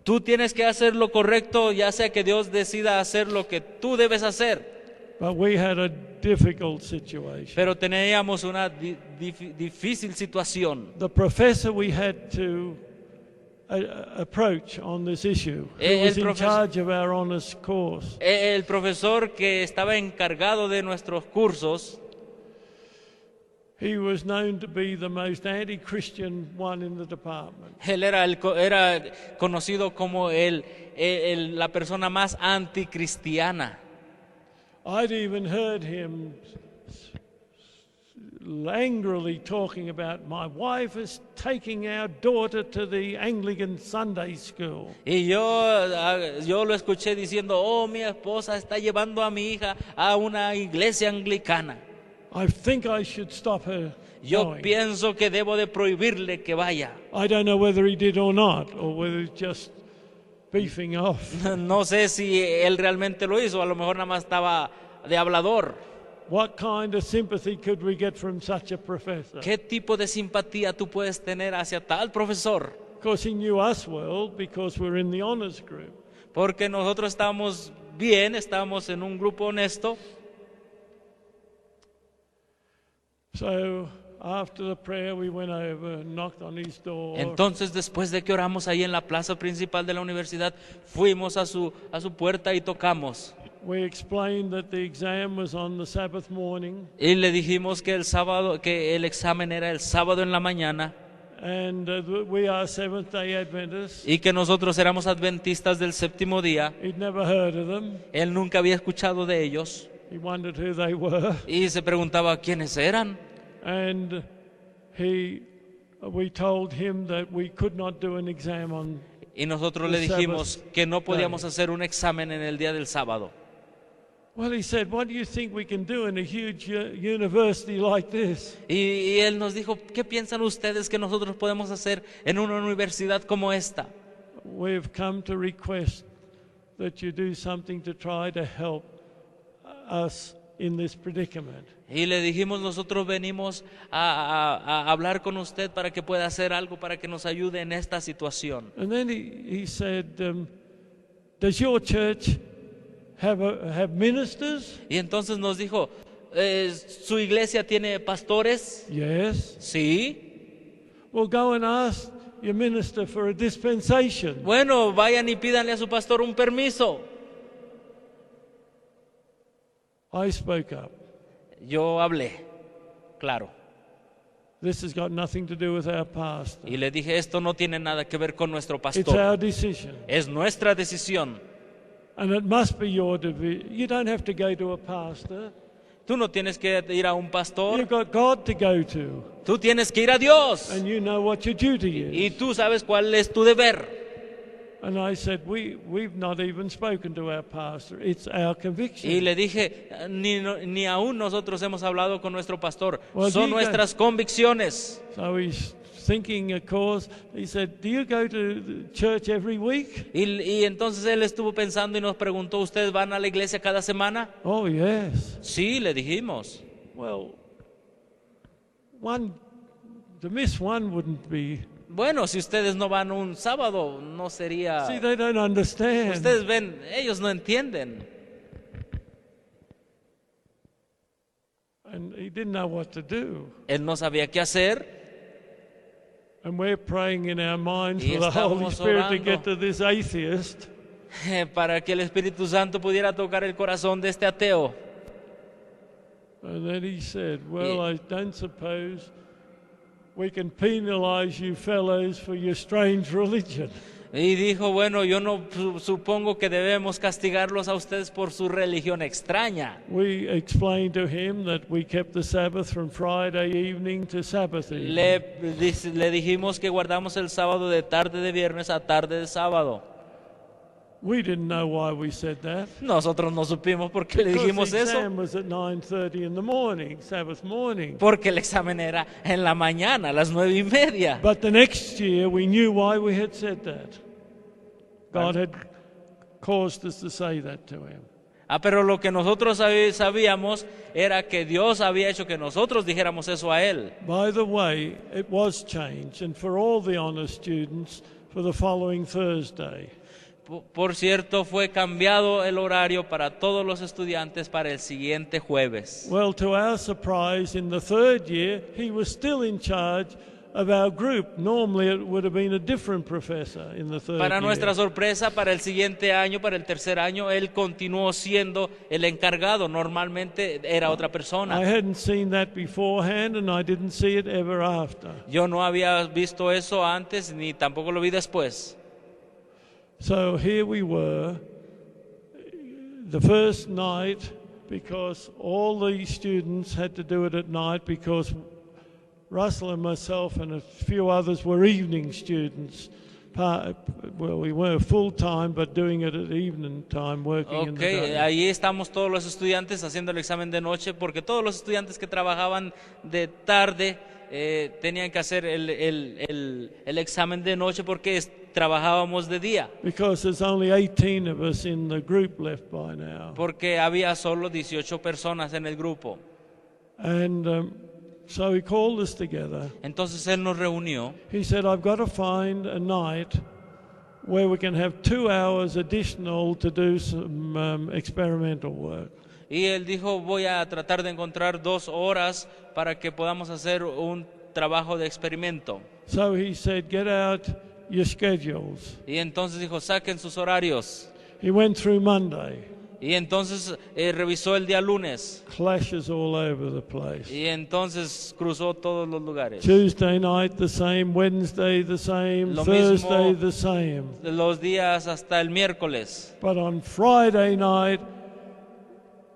Tú tienes que hacer lo correcto, ya sea que Dios decida hacer lo que tú debes hacer.
But we had a difficult situation.
Pero teníamos una difícil situación.
The professor we had to approach on this issue, who was in charge of our honors course.
El profesor que estaba encargado de nuestros cursos,
He was known to be the most anti-Christian one in the department.
él era conocido como la persona más anticristiana.
I'd even heard him angrily talking about, my wife is taking our daughter to the Anglican Sunday school.
Y yo lo escuché diciendo, oh, mi esposa está llevando a mi hija a una iglesia anglicana.
I think I should stop her
Yo
going.
pienso que debo de prohibirle que vaya.
I don't know whether he did or not, or whether he's just beefing off.
No sé si él realmente lo hizo, a lo mejor nada más estaba de hablador.
What kind of sympathy could we get from such a professor?
¿Qué tipo de simpatía tú puedes tener hacia tal profesor?
Of course, he knew us well because we're in the honors group.
Porque nosotros estamos bien, estamos en un grupo honesto.
So after the prayer, we went over, knocked on his door.
Entonces, después de que oramos ahí en la plaza principal de la universidad, fuimos a su puerta y tocamos.
We explained that the exam was on the Sabbath morning,
Y le dijimos que el examen era el sábado en la mañana
and we are Seventh-day Adventists.
y que nosotros éramos adventistas del séptimo día.
He'd never heard of them.
Él nunca había escuchado de ellos
He wondered who they were,
y se preguntaba quiénes eran.
and we told him that we could not do an exam on.
Y nosotros le dijimos que no podíamos hacer un examen en el día del sábado.
Well, he said, what do you think we can do in a huge university like this?
Y él nos dijo, ¿qué piensan ustedes que nosotros podemos hacer en una universidad como esta?
We've come to request that you do something to try to help us in this predicament.
Y le dijimos, nosotros venimos a hablar con usted para que pueda hacer algo, para que nos ayude en esta situación.
And then he said, does your church have ministers?
Y entonces nos dijo, ¿su iglesia tiene pastores?
Yes.
Sí.
Well, go and ask your minister for a dispensation.
Bueno, vayan y pídanle a su pastor un permiso.
I spoke up.
Yo hablé, claro.
This has got nothing to do with our pastor.
Y le dije, esto no tiene nada que ver con nuestro
It's
pastor.
our decision.
Es nuestra decisión.
And it must be your division. You don't have to go to a pastor.
Tú no tienes que ir a un pastor,
You've got God to go to.
tú tienes que ir a Dios.
And you know what your duty
Y
is.
tú sabes cuál es tu deber.
And I said, we've not even spoken to our pastor. It's our
Y
conviction.
le dije, ni aún nosotros hemos hablado con nuestro pastor.
Well,
Son
you
nuestras convicciones.
So he's thinking, of course, he said, do you go to the church every week?
Y entonces él estuvo pensando y nos preguntó, ¿ustedes van a la iglesia cada semana?
Oh, yes.
Sí, le dijimos.
Well, to miss one wouldn't be.
Bueno, si ustedes no van un sábado, no sería...
See, they don't understand.
Ustedes ven, ellos no entienden.
And he didn't know what to do.
Él no sabía qué hacer.
And we're praying in our minds
Y
for the Holy
estamos
Spirit to
orando.
get to this atheist.
Para que el Espíritu Santo pudiera tocar el corazón de este ateo.
And then he said, well, I don't suppose we can penalize you fellows for your strange religion.
Y dijo, bueno, yo no supongo que debemos castigarlos a ustedes por su religión extraña.
We explained to him that we kept the Sabbath from Friday evening to Sabbath evening.
Le dijimos que guardamos el sábado de tarde de viernes a tarde de sábado.
We didn't know why we said that.
Nosotros no supimos por qué le dijimos
Because the
eso.
exam was at 9:30 in the morning, Sabbath morning.
Porque el examen era en la mañana, a las 9:30.
But the next year we knew why we had said that. God had caused us to say that to him.
Pero lo que nosotros sabíamos era que Dios había hecho que nosotros dijéramos eso a él.
By the way, it was changed, and for all the honor students, for the following Thursday.
Por cierto, fue cambiado el horario para todos los estudiantes para el siguiente jueves.
Well, to our surprise, in the third year, he was still in charge of our group. Normally it would have been a different professor in the third
Para nuestra
year.
sorpresa, para el siguiente año, para el tercer año, él continuó siendo el encargado. Normalmente era otra
I
persona.
hadn't seen that beforehand, and I didn't see it ever after.
Yo no había visto eso antes ni tampoco lo vi después.
So here we were, the first night, because all the students had to do it at night, because Russell and myself and a few others were evening students. Well, we were full-time, but doing it at evening time, working in the day.
Ahí estamos todos los estudiantes haciendo el examen de noche, porque todos los estudiantes que trabajaban de tarde tenían que hacer el examen de noche porque trabajábamos de día.
Because there's only 18 of us in the group left by now.
Porque había solo 18 personas en el grupo.
And so he called us together.
Entonces él nos reunió.
He said, I've got to find a night where we can have 2 hours additional to do some experimental work.
Y él dijo, voy a tratar de encontrar 2 horas para que podamos hacer un trabajo de experimento.
So he said, get out your schedules.
Y entonces dijo, saquen sus horarios.
He went through Monday.
Y entonces revisó el día lunes.
Clashes all over the place.
Y entonces cruzó todos los lugares.
Tuesday night the same, Wednesday the same,
Lo
Thursday
mismo.
the same.
Los días hasta el miércoles.
But on Friday night,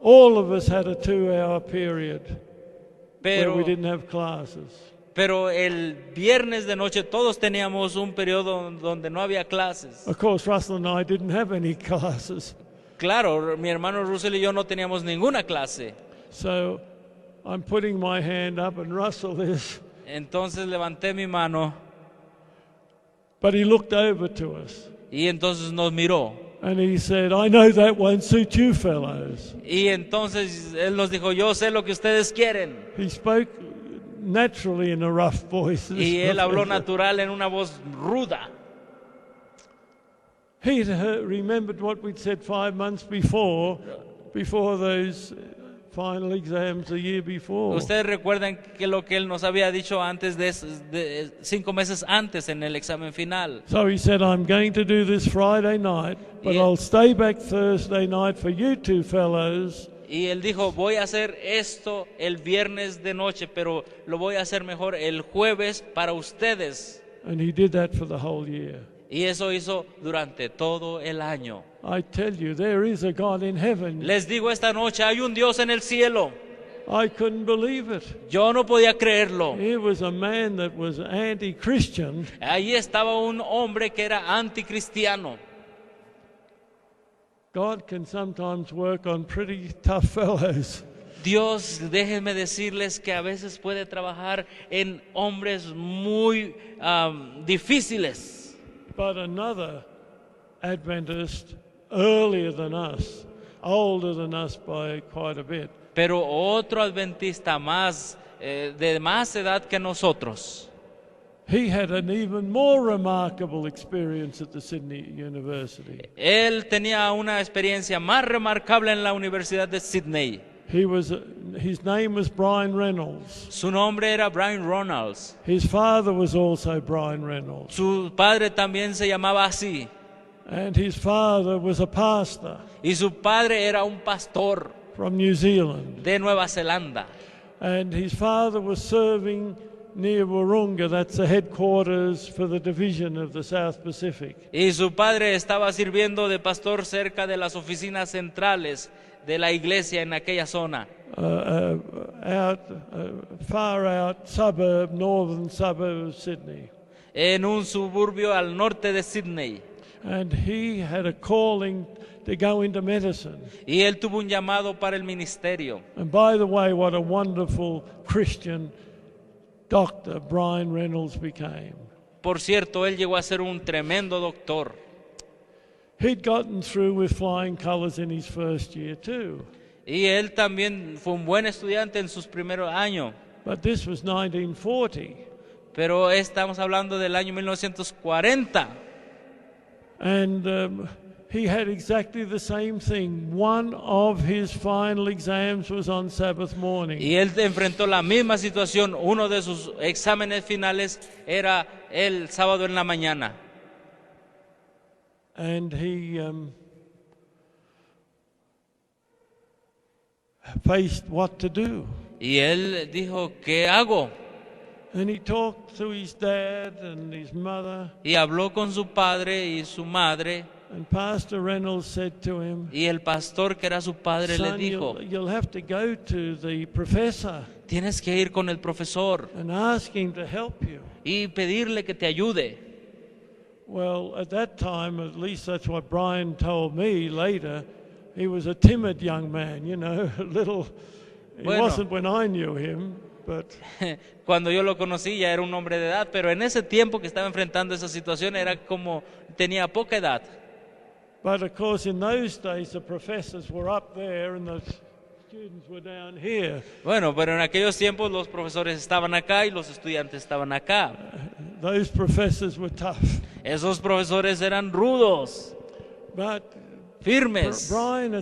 all of us had a 2-hour period where we didn't have classes.
Pero el viernes de noche todos teníamos un periodo donde no había clases.
Of course, Russell and I didn't have any classes.
Claro, mi hermano Russell y yo no teníamos ninguna clase.
So I'm putting my hand up and Russell is.
Entonces levanté mi mano
But he looked over to us
y entonces nos miró.
and he said, I know that won't suit you fellows.
Y entonces él nos dijo, yo sé lo que ustedes quieren.
He spoke naturally in a rough voice.
Y él habló natural en una voz ruda.
He remembered what we'd said 5 months before those final exams the year before.
Ustedes recuerdan que lo que él nos había dicho antes de 5 meses antes en el examen final.
So he said, I'm going to do this Friday night, but
Yeah.
I'll stay back Thursday night for you two fellows.
Y él dijo, voy a hacer esto el viernes de noche, pero lo voy a hacer mejor el jueves para ustedes.
And he did that for the whole year.
Y eso hizo durante todo el año.
I tell you, there is a God in heaven.
Les digo esta noche, hay un Dios en el cielo.
I couldn't believe it.
Yo no podía creerlo.
Here was a man that was anti-Christian,
Ahí estaba un hombre que era anticristiano.
God can sometimes work on pretty tough fellows.
Dios, déjenme decirles que a veces puede trabajar en hombres muy difíciles.
But another Adventist, earlier than us, older than us by quite a bit,
Pero otro adventista más, de más edad que nosotros,
he had an even more remarkable experience at the Sydney University.
él tenía una experiencia más remarcable en la Universidad de Sydney.
His name was Brian Reynolds.
Su nombre era Brian Ronalds.
His father was also Brian Reynolds.
Su padre también se llamaba así.
And his father was a pastor
Y su padre era un pastor
from New Zealand.
de Nueva Zelanda.
And his father was serving near Wahroonga, that's the headquarters for the division of the South Pacific.
Y su padre estaba sirviendo de pastor cerca de las oficinas centrales de la iglesia en aquella zona.
Far out suburb, northern suburb of Sydney.
En un suburbio al norte de Sydney.
And he had a calling to go into medicine.
Y él tuvo un llamado para el ministerio.
And by the way, what a wonderful Christian doctor Brian Reynolds became.
Por cierto, él llegó a ser un tremendo doctor.
He'd gotten through with flying colors in his first year too.
Y él también fue un buen estudiante en sus primeros años.
But this was 1940.
Pero estamos hablando del año 1940.
And he had exactly the same thing. One of his final exams was on Sabbath morning.
Y él enfrentó la misma situación. Uno de sus exámenes finales era el sábado en la mañana.
And he faced what to do.
Y él dijo, ¿qué hago?
And he talked to his dad and his mother.
Y habló con su padre y su madre.
And Pastor Reynolds said to him,
Y el pastor, que era su padre, le
"Son,
dijo,
you'll have to go to the professor
tienes que ir con el profesor
and ask him to help you."
y pedirle que te ayude.
Well, at that time, at least that's what Brian told me later, he was a timid young man, you know, a little. He
Bueno.
wasn't when I knew him, but
Cuando yo lo conocí ya era un hombre de edad, pero en ese tiempo que estaba enfrentando esa situación era como tenía poca edad.
of course in those days the professors were up there and the students were down here.
Bueno, pero en aquellos tiempos los profesores estaban acá y los estudiantes estaban acá.
Those professors were tough.
Esos profesores eran rudos,
But
firmes.
Brian,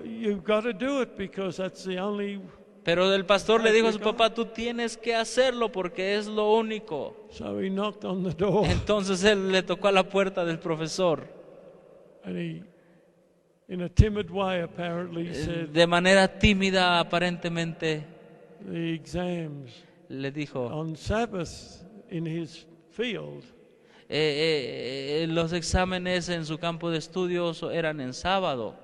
you've got to do it because that's the only.
Pero el pastor le dijo a su papá, tú tienes que hacerlo porque es lo único.
So he knocked on the door.
Entonces él le tocó a la puerta del profesor.
And he, in a timid way, apparently said,
De manera tímida, aparentemente,
the exams
le dijo,
on Sabbath in his field
los exámenes en su campo de estudios eran en sábado.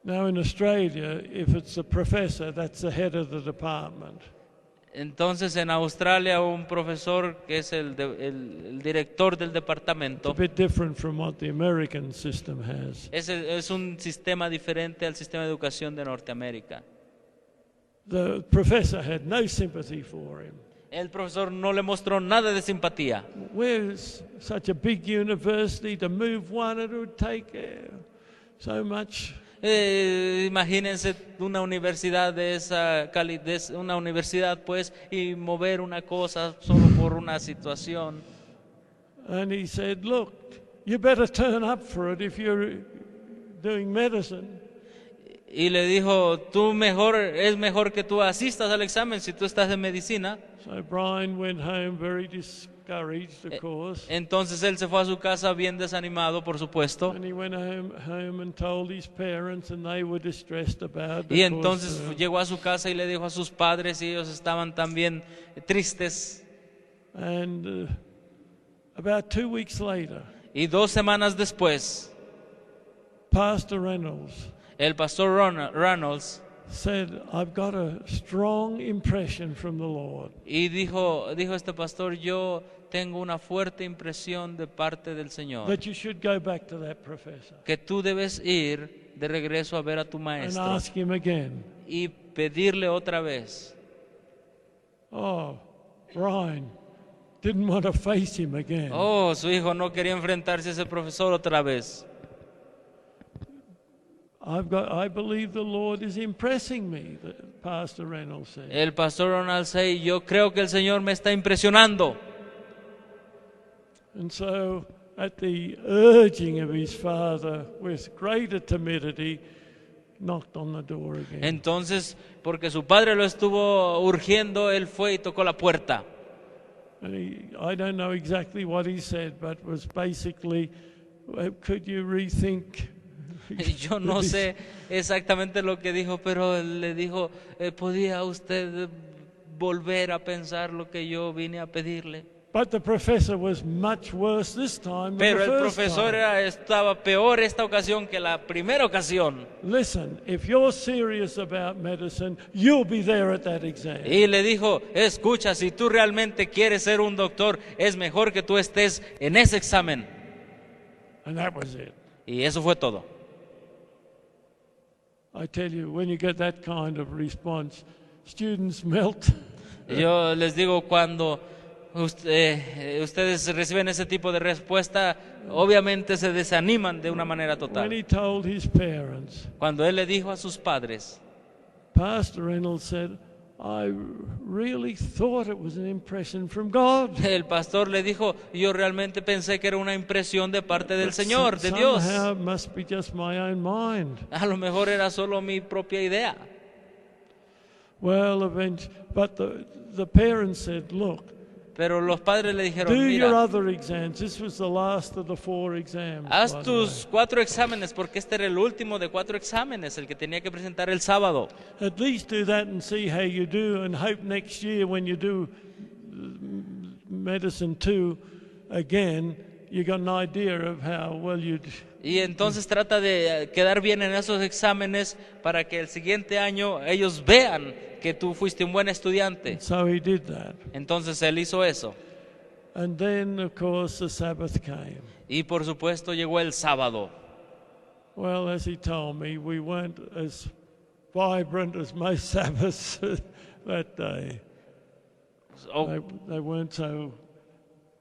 Now in Australia, if it's a professor, that's the head of the department.
Entonces en Australia un profesor que es el director del
It's a
departamento,
bit different from what the American system has.
es un sistema diferente al sistema de educación de Norteamérica.
The professor had no sympathy for him.
El profesor no le mostró nada de simpatía.
Where's such a big university to move one? It would take so much.
Imagínense una universidad de esa calidad, una universidad pues, y mover una cosa solo por una situación.
And he said, "Look, you better turn up for it if you're doing medicine."
Y le dijo, es mejor que tú asistas al examen si tú estás en medicina.
So Brian went home very discouraged, of course.
Entonces él se fue a su casa bien desanimado, por supuesto.
And he went home and told his parents, and they were distressed about it.
Y entonces llegó a su casa y le dijo a sus padres, y ellos estaban también tristes.
And about 2 weeks later,
Y 2 semanas después,
Pastor Reynolds
el pastor Reynolds
said, "I've got a strong impression from the Lord
y dijo este pastor, yo tengo una fuerte impresión de parte del Señor,
that you should go back to that professor
que tú debes ir de regreso a ver a tu
and
maestro
ask him again."
y pedirle otra vez.
Oh, Brian didn't want to face him again.
Oh, su hijo no quería enfrentarse a ese profesor otra vez.
I believe the Lord is impressing me, Pastor Reynolds said.
El pastor Ronald Say, yo creo que el Señor me está impresionando.
And so, at the urging of his father, with greater timidity, knocked on the door again.
Entonces, porque su padre lo estuvo urgiendo, él fue y tocó la puerta.
And I don't know exactly what he said, but was basically, could you rethink?
Yo no sé exactamente lo que dijo, pero él le dijo, ¿podía usted volver a pensar lo que yo vine a pedirle?
But the professor was much worse this time than
Pero
the
el
first
profesor
time.
estaba peor esta ocasión que la primera ocasión.
Listen, if you're serious about medicine, you'll be there at that exam.
Y le dijo, escucha, si tú realmente quieres ser un doctor, es mejor que tú estés en ese examen.
And that was it.
Y eso fue todo.
I tell you, when you get that kind of response, students melt.
Yo les digo, cuando ustedes reciben ese tipo de respuesta, obviamente se desaniman de una manera
When
total.
he told his parents,
Cuando él le dijo a sus padres,
Pastor Reynolds said, I really thought it was an impression from God.
El pastor le dijo, yo realmente pensé que era una impresión de parte del Señor, de Dios.
Somehow it must be just my own mind.
A lo mejor era solo mi propia idea.
Well, but the parents said, look,
Pero los padres le dijeron,
do your
mira,
other exams. This was the last of the 4 exams.
haz
by the
tus 4 exámenes, porque este era el último de 4 exámenes, el que tenía que presentar el sábado.
way. At least do that and see how you do, and hope next year when you do medicine 2 again, you got an idea of how well you do.
Y entonces trata de quedar bien en esos exámenes para que el siguiente año ellos vean que tú fuiste un buen estudiante.
So he did that.
Entonces él hizo eso.
And then, of course, the Sabbath came.
Y por supuesto llegó el sábado.
Well, as he told me, we weren't as vibrant as most Sabbaths that day.
Oh,
They weren't so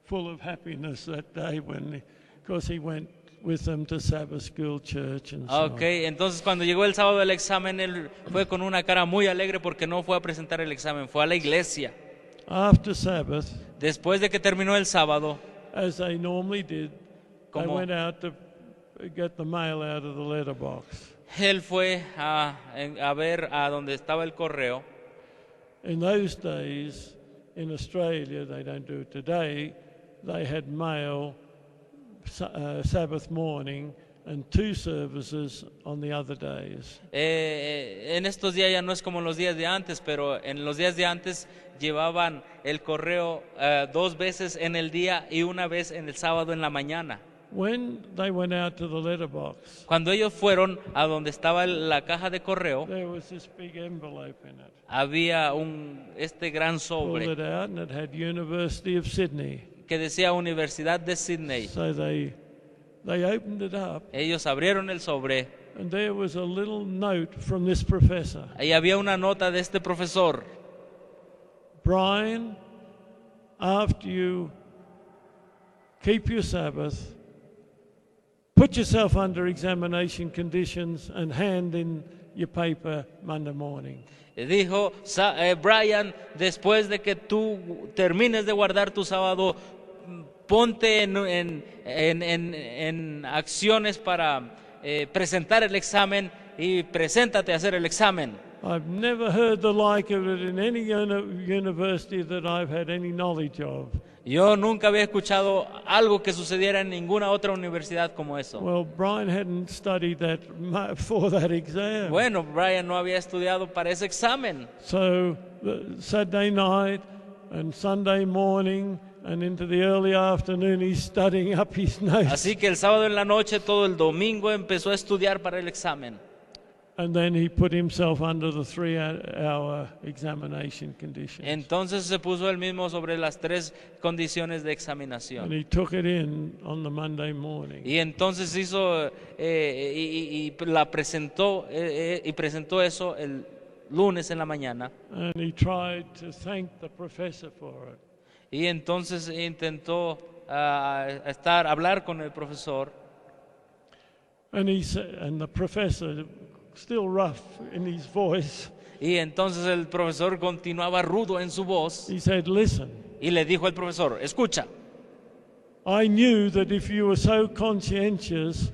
full of happiness that day when, of course, he went with them to Sabbath school church and so
ok, entonces cuando llegó el sábado del examen, él fue con una cara muy alegre porque no fue a presentar el examen, fue a la iglesia.
on. After Sabbath,
Después de que terminó el sábado,
as they normally did, they
Como-
went out to get the mail out of the letterbox.
él fue a ver a donde estaba el correo.
In those days, in Australia, they don't do it today, they had mail Sabbath morning and 2 services on the other days.
En estos días ya no es como los días de antes, pero en los días de antes llevaban el correo 2 veces en el día y 1 vez en el sábado en la mañana.
When they went out to the letterbox,
Cuando ellos fueron a donde estaba la caja de correo,
there was this big envelope in it.
había este gran
Pulled
sobre
it out and it had University of Sydney.
que decía Universidad de Sydney.
So they opened it up
Ellos abrieron el sobre
and there was a little note from this professor.
y había una nota de este profesor.
Brian, after you keep your Sabbath, put yourself under examination conditions and hand in your paper Monday morning.
Dijo, Brian, después de que tú termines de guardar tu sábado, ponte en acciones para presentar el examen y preséntate a hacer el examen.
I've never heard the like of it in any university that I've had any knowledge of.
Yo nunca había escuchado algo que sucediera en ninguna otra universidad como eso.
Well, Brian hadn't studied that for that exam.
Bueno, Brian no había estudiado para ese examen.
So Saturday night and Sunday morning and into the early afternoon he's studying up his notes.
Así que el sábado en la noche, todo el domingo empezó a estudiar para el examen.
And then he put himself under the 3-hour examination conditions.
Entonces se puso él mismo sobre las 3 condiciones de
And
examinación.
he took it in on the Monday morning.
Y entonces hizo la presentó y presentó eso el lunes en la mañana.
And he tried to thank the professor for it.
Y entonces intentó hablar con el profesor.
And the professor, still rough in his voice,
Y entonces el profesor continuaba rudo en su voz
he said, listen,
y le dijo al profesor, escucha,
I knew that if you were so conscientious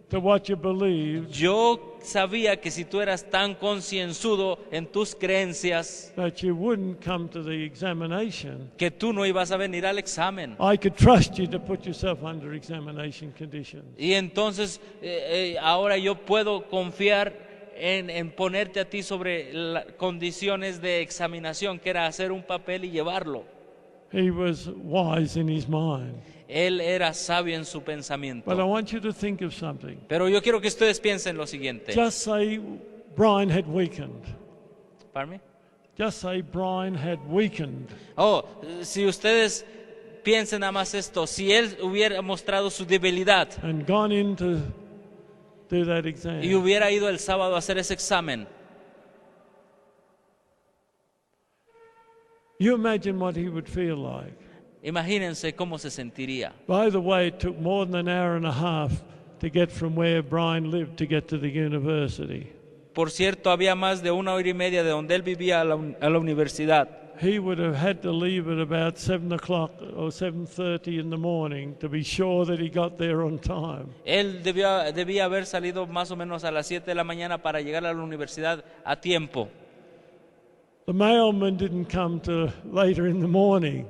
to what you believed,
yo sabía que si tú eras tan concienzudo en tus creencias,
that you wouldn't come to the examination.
que tú no ibas a venir al examen.
I could trust you to put yourself under examination conditions.
Y entonces ahora yo puedo confiar en ponerte a ti sobre condiciones de examinación, que era hacer un papel y llevarlo.
He was wise in his mind.
Él era sabio en su pensamiento.
But I want you to think of something.
Pero yo quiero que ustedes piensen lo siguiente.
Just say Brian had weakened.
Pardon me?
Just say Brian had weakened.
Oh, si ustedes piensen nada más esto, si él hubiera mostrado su debilidad
And gone in to do that exam.
y hubiera ido el sábado a hacer ese examen,
You imagine what he would feel like.
imagínense cómo se sentiría.
By the way, it took more than an hour and a half to get from where Brian lived to get to the university.
por cierto, había más de 1 hora y media de donde él vivía a la universidad.
He would have had to leave at about 7 o'clock or 7:30 in the morning to be sure that he got there on time.
Él debía haber salido más o menos a las 7 de la mañana para llegar a la universidad a tiempo.
The mailman didn't come till later in the morning.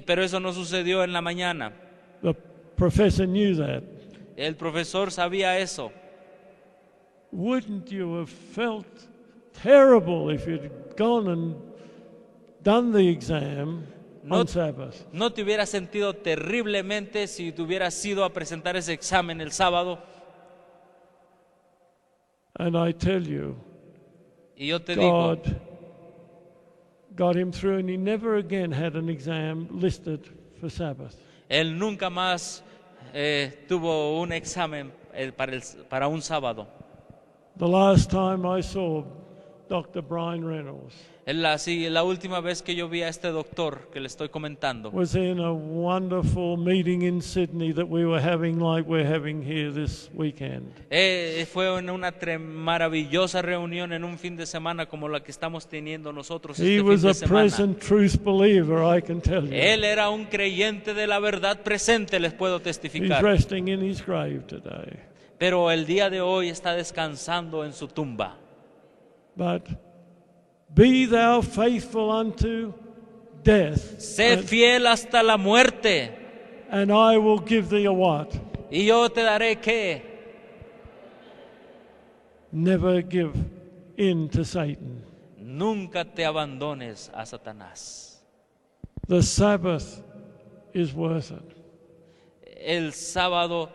Pero eso no sucedió en la mañana.
The professor knew that.
El profesor sabía eso.
Wouldn't you have felt terrible if you'd gone and done the exam on Sabbath?
¿No te hubieras sentido terriblemente si te hubieras ido a presentar ese examen el sábado?
And I tell you,
Y yo te digo,
God got him through, and he never again had an exam listed for Sabbath.
él nunca más tuvo un examen para un sábado.
The last time I saw Dr. Brian Reynolds
La última vez que yo vi a este doctor que le estoy comentando
was in a wonderful meeting in Sydney that we were having like we're having here this weekend.
fue en una maravillosa reunión en un fin de semana como la que estamos teniendo nosotros
He
este
was
fin
a
de semana.
present truth believer, I can tell you.
Él era un creyente de la verdad presente, les puedo
He's
testificar.
resting in his grave today.
Pero el día de hoy está descansando en su tumba.
But be thou faithful unto death,
Sé fiel hasta la muerte,
and I will give thee a what?
y yo te daré que
Never give in to Satan.
nunca te abandones a Satanás.
The Sabbath is worth it.
El sábado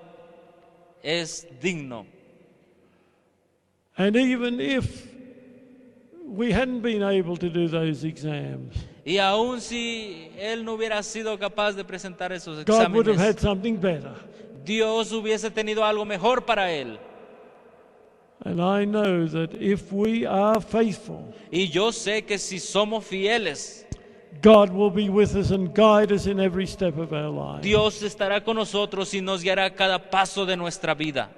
es digno.
And even if we hadn't been able to do those exams,
Y aun si él no hubiera sido capaz de presentar esos
God would have
exámenes,
had something better.
Dios hubiese tenido algo mejor para él.
And I know that if we are faithful,
Y yo sé que si somos fieles,
God will be with us and guide us in every step of our life.
Dios estará con nosotros y nos guiará cada paso de nuestra vida.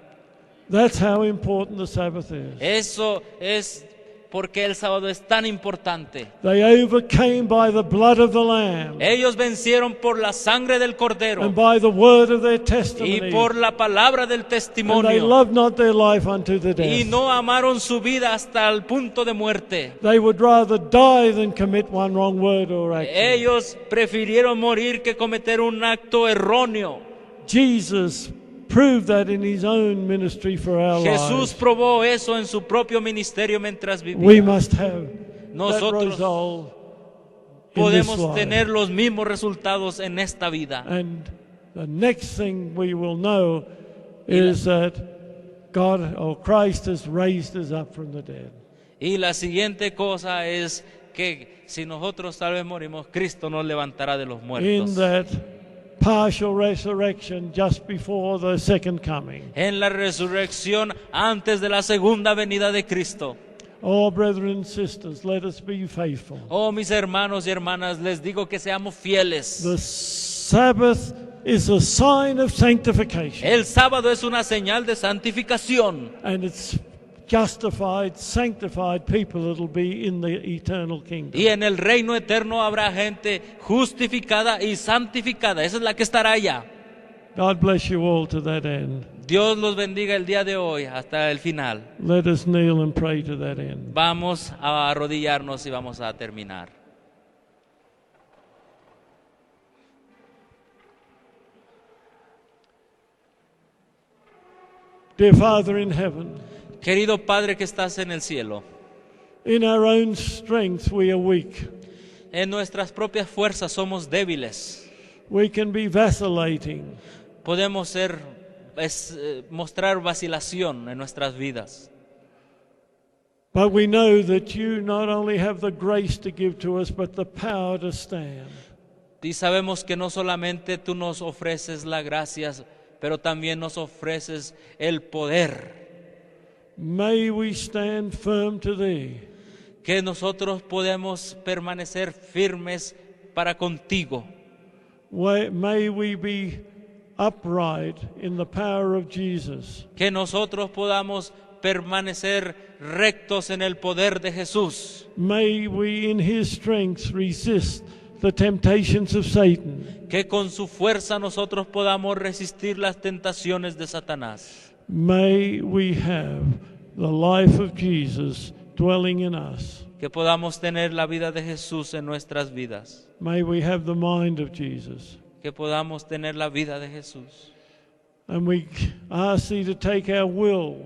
That's how important the Sabbath is.
Eso es porque el sábado es tan importante.
They overcame by the blood of the Lamb
Ellos vencieron por la sangre del
and
Cordero
by the word of their
y
testimony.
por la palabra del
And they
testimonio.
loved not their life unto the
Y
death.
no amaron su vida hasta el punto de muerte.
They would rather die than commit one wrong word or action.
Ellos prefirieron morir que cometer un acto erróneo.
Jesus proved that in his own ministry for our
Jesús
lives.
probó eso en su propio ministerio mientras
We
vivía.
must have that
Nosotros
resolve in this
podemos
life.
tener los mismos resultados en esta vida.
And the next thing we will know is that God or Christ has raised us up from the dead.
Y la siguiente cosa es que si nosotros tal vez morimos, Cristo nos levantará de los
In
muertos.
that partial resurrection just before the second coming.
En la resurrección antes de la segunda venida de Cristo.
Oh, brethren and sisters, let us be faithful.
Oh, mis hermanos y hermanas, les digo que seamos fieles.
The Sabbath is a sign of sanctification,
El sábado es una señal de santificación.
and it's justified, sanctified people that'll be in the eternal kingdom.
Y en el reino eterno habrá gente justificada y santificada. Esa es la que estará allá.
God bless you all to that end.
Dios los bendiga el día de hoy hasta el final.
Let us kneel and pray to that end.
Vamos a arrodillarnos y vamos a terminar.
Dear Father in heaven,
Querido Padre que estás en el cielo,
in our own strength we are weak.
en nuestras propias fuerzas somos débiles.
We can be vacillating.
Podemos mostrar vacilación en nuestras vidas.
But we know that you not only have the grace to give to us, but the power to stand.
Y sabemos que no solamente tú nos ofreces la gracia, pero también nos ofreces el poder.
May we stand firm to thee.
Que nosotros podemos permanecer firmes para contigo.
May we be upright in the power of Jesus.
Que nosotros podamos permanecer rectos en el poder de Jesús.
May we in His strength resist the temptations of Satan.
Que con su fuerza nosotros podamos resistir las tentaciones de Satanás.
May we have the life of Jesus dwelling in us.
Que podamos tener la vida de Jesús en nuestras vidas.
May we have the mind of Jesus.
Que podamos tener la vida de Jesús.
And we ask Thee to take our will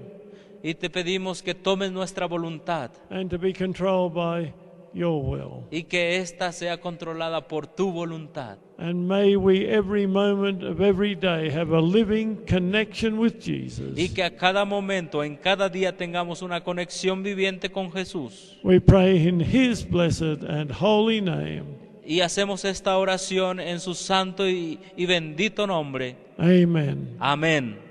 Y te pedimos que tomes nuestra voluntad
and to be controlled by Your will.
y que ésta sea controlada por tu voluntad.
And may we every moment of every day have a living connection with Jesus.
Y que a cada momento, en cada día tengamos una conexión viviente con Jesús.
We pray in His blessed and holy name.
Y hacemos esta oración en su santo y bendito nombre.
Amen.
Amén.